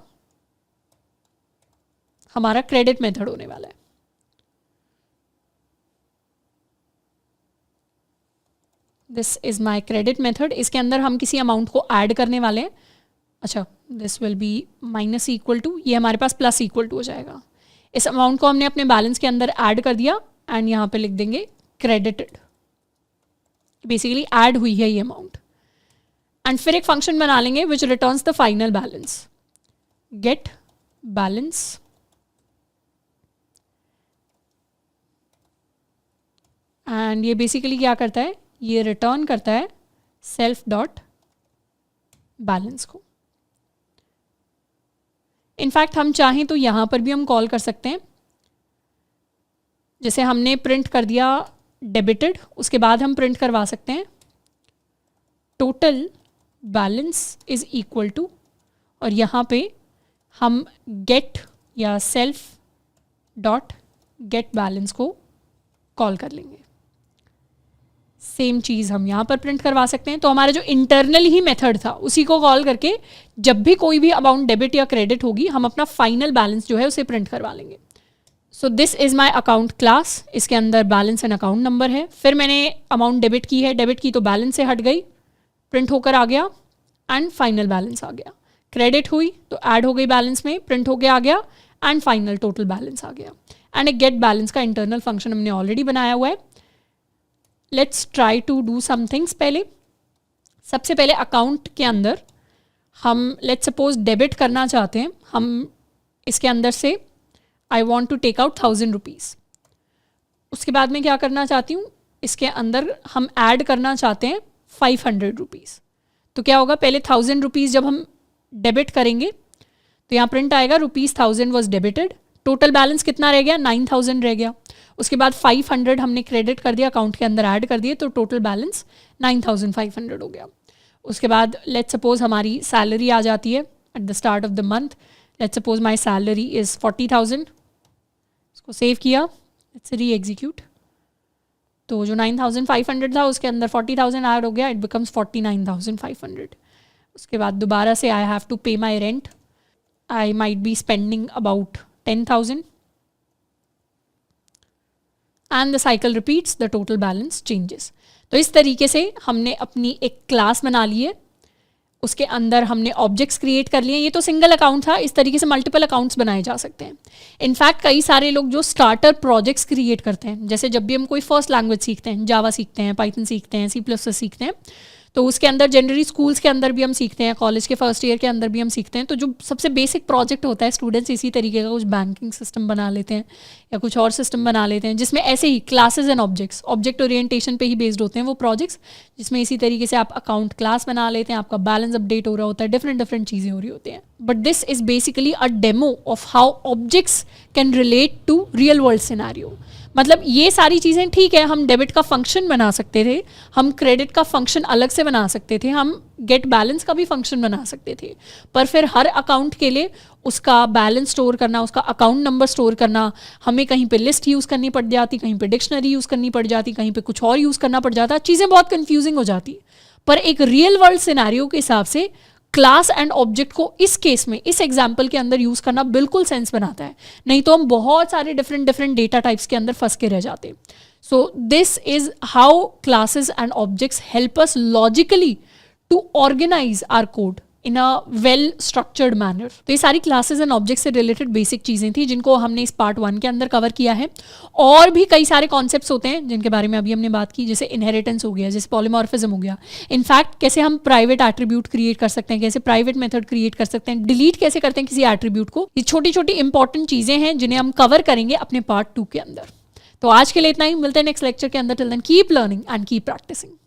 हमारा क्रेडिट मेथड होने वाला है। This is my credit method. इसके अंदर हम किसी अमाउंट को ऐड करने वाले हैं। अच्छा, this will be minus equal to, ये हमारे पास प्लस इक्वल टू हो जाएगा। इस अमाउंट को हमने अपने बैलेंस के अंदर ऐड कर दिया, एंड यहाँ पे लिख देंगे क्रेडिटेड। बेसिकली ऐड हुई है ये अमाउंट। एंड फिर एक फंक्शन बना लेंगे which returns the final balance, get balance. And ये बेसिकली क्या करता है? ये रिटर्न करता है सेल्फ डॉट बैलेंस को। इनफैक्ट हम चाहें तो यहाँ पर भी हम कॉल कर सकते हैं। जैसे हमने प्रिंट कर दिया डेबिटेड, उसके बाद हम प्रिंट करवा सकते हैं total balance is equal to, और यहाँ पे हम गेट या सेल्फ डॉट गेट बैलेंस को कॉल कर लेंगे। सेम चीज़ हम यहाँ पर प्रिंट करवा सकते हैं। तो हमारा जो इंटरनल ही मेथड था उसी को कॉल करके जब भी कोई भी अमाउंट डेबिट या क्रेडिट होगी, हम अपना फाइनल बैलेंस जो है उसे प्रिंट करवा लेंगे। So this is my account class. इसके अंदर बैलेंस एंड अकाउंट नंबर है। फिर मैंने अमाउंट डेबिट की है, डेबिट की तो बैलेंस से हट गई, प्रिंट होकर आ गया, एंड फाइनल बैलेंस आ गया। क्रेडिट हुई तो ऐड हो गई बैलेंस में, प्रिंट होकर आ गया, एंड फाइनल टोटल बैलेंस आ गया। एंड एक गेट बैलेंस का इंटरनल फंक्शन हमने ऑलरेडी बनाया हुआ है। Let's try to do some things. पहले सबसे पहले अकाउंट के अंदर हम लेट्स सपोज डेबिट करना चाहते हैं। हम इसके अंदर से I want to take out 1000 rupees. उसके बाद में क्या करना चाहती हूँ? इसके अंदर हम ऐड करना चाहते हैं 500 रुपीज़। तो क्या होगा? पहले 1000 रुपीज़ जब हम डेबिट करेंगे तो यहाँ प्रिंट आएगा rupees 1000 was debited, total balance कितना रह गया, 9000 रह गया। उसके बाद 500 हमने क्रेडिट कर दिया, अकाउंट के अंदर ऐड कर दिए, तो टोटल बैलेंस 9500 हो गया। उसके बाद लेट्स सपोज हमारी सैलरी आ जाती है at the start of the month. Let's suppose my salary is 40,000। इसको सेव किया, लेट्स री एग्जीक्यूट। तो जो 9500 था उसके अंदर 40,000 ऐड हो गया, इट बिकम्स 49,500। उसके बाद दोबारा से आई have to pay my rent, I might be spending about 10,000 and the cycle repeats, the total balance changes. तो इस तरीके से हमने अपनी एक क्लास बना ली है, उसके अंदर हमने ऑब्जेक्ट्स क्रिएट कर लिए। ये तो सिंगल अकाउंट था, इस तरीके से मल्टीपल अकाउंट्स बनाए जा सकते हैं। इनफैक्ट कई सारे लोग जो स्टार्टर प्रोजेक्ट्स क्रिएट करते हैं, जैसे जब भी हम कोई फर्स्ट लैंग्वेज सीखते हैं, जावा सीखते हैं, पाइथन सीखते हैं, C++ सीखते हैं, तो उसके अंदर जनरली स्कूल्स के अंदर भी हम सीखते हैं, कॉलेज के फर्स्ट ईयर के अंदर भी हम सीखते हैं। तो जो सबसे बेसिक प्रोजेक्ट होता है, स्टूडेंट्स इसी तरीके का कुछ बैंकिंग सिस्टम बना लेते हैं या कुछ और सिस्टम बना लेते हैं, जिसमें ऐसे ही classes and objects, object orientation पे ही बेस्ड होते हैं वो प्रोजेक्ट्स, जिसमें इसी तरीके से आप अकाउंट क्लास बना लेते हैं, आपका बैलेंस अपडेट हो रहा होता है, डिफरेंट चीज़ें हो रही होती हैं। But this is basically a demo of how objects can relate to real world scenario. मतलब ये सारी चीज़ें ठीक है, हम डेबिट का फंक्शन बना सकते थे, हम क्रेडिट का फंक्शन अलग से बना सकते थे, हम गेट बैलेंस का भी फंक्शन बना सकते थे, पर फिर हर अकाउंट के लिए उसका बैलेंस स्टोर करना, उसका अकाउंट नंबर स्टोर करना, हमें कहीं पे लिस्ट यूज़ करनी पड़ जाती, कहीं पे डिक्शनरी यूज़ करनी पड़ जाती, कहीं पे कुछ और यूज़ करना पड़ जाता, चीज़ें बहुत कन्फ्यूजिंग हो जाती। पर एक रियल वर्ल्ड सिनेरियो के हिसाब से क्लास एंड ऑब्जेक्ट को इस केस में, इस एग्जाम्पल के अंदर यूज़ करना बिल्कुल सेंस बनाता है, नहीं तो हम बहुत सारे डिफरेंट डेटा टाइप्स के अंदर फंस के रह जाते। So this is how classes and objects help us logically to organise our code in a well structured manner. तो ये सारी क्लासेस एंड ऑब्जेक्ट से रिलेटेड बेसिक चीज़ें थी जिनको हमने इस पार्ट 1 के अंदर कवर किया है। और भी कई सारे कॉन्सेप्ट्स होते हैं जिनके बारे में अभी हमने बात की, जैसे इनहेरिटेंस हो गया, जैसे पॉलीमॉर्फिज्म हो गया, इनफैक्ट कैसे हम प्राइवेट एट्रीब्यूट क्रिएट कर सकते हैं, कैसे प्राइवेट मेथड क्रिएट कर सकते हैं, डिलीट कैसे करते हैं किसी एट्रीब्यूट को। ये छोटी छोटी इंपॉर्टेंट चीज़ें हैं जिन्हें हम कवर करेंगे अपने पार्ट 2 के अंदर। तो आज के लिए इतना ही, मिलते हैं नेक्स्ट लेक्चर के अंदर। Till then keep learning and keep practising.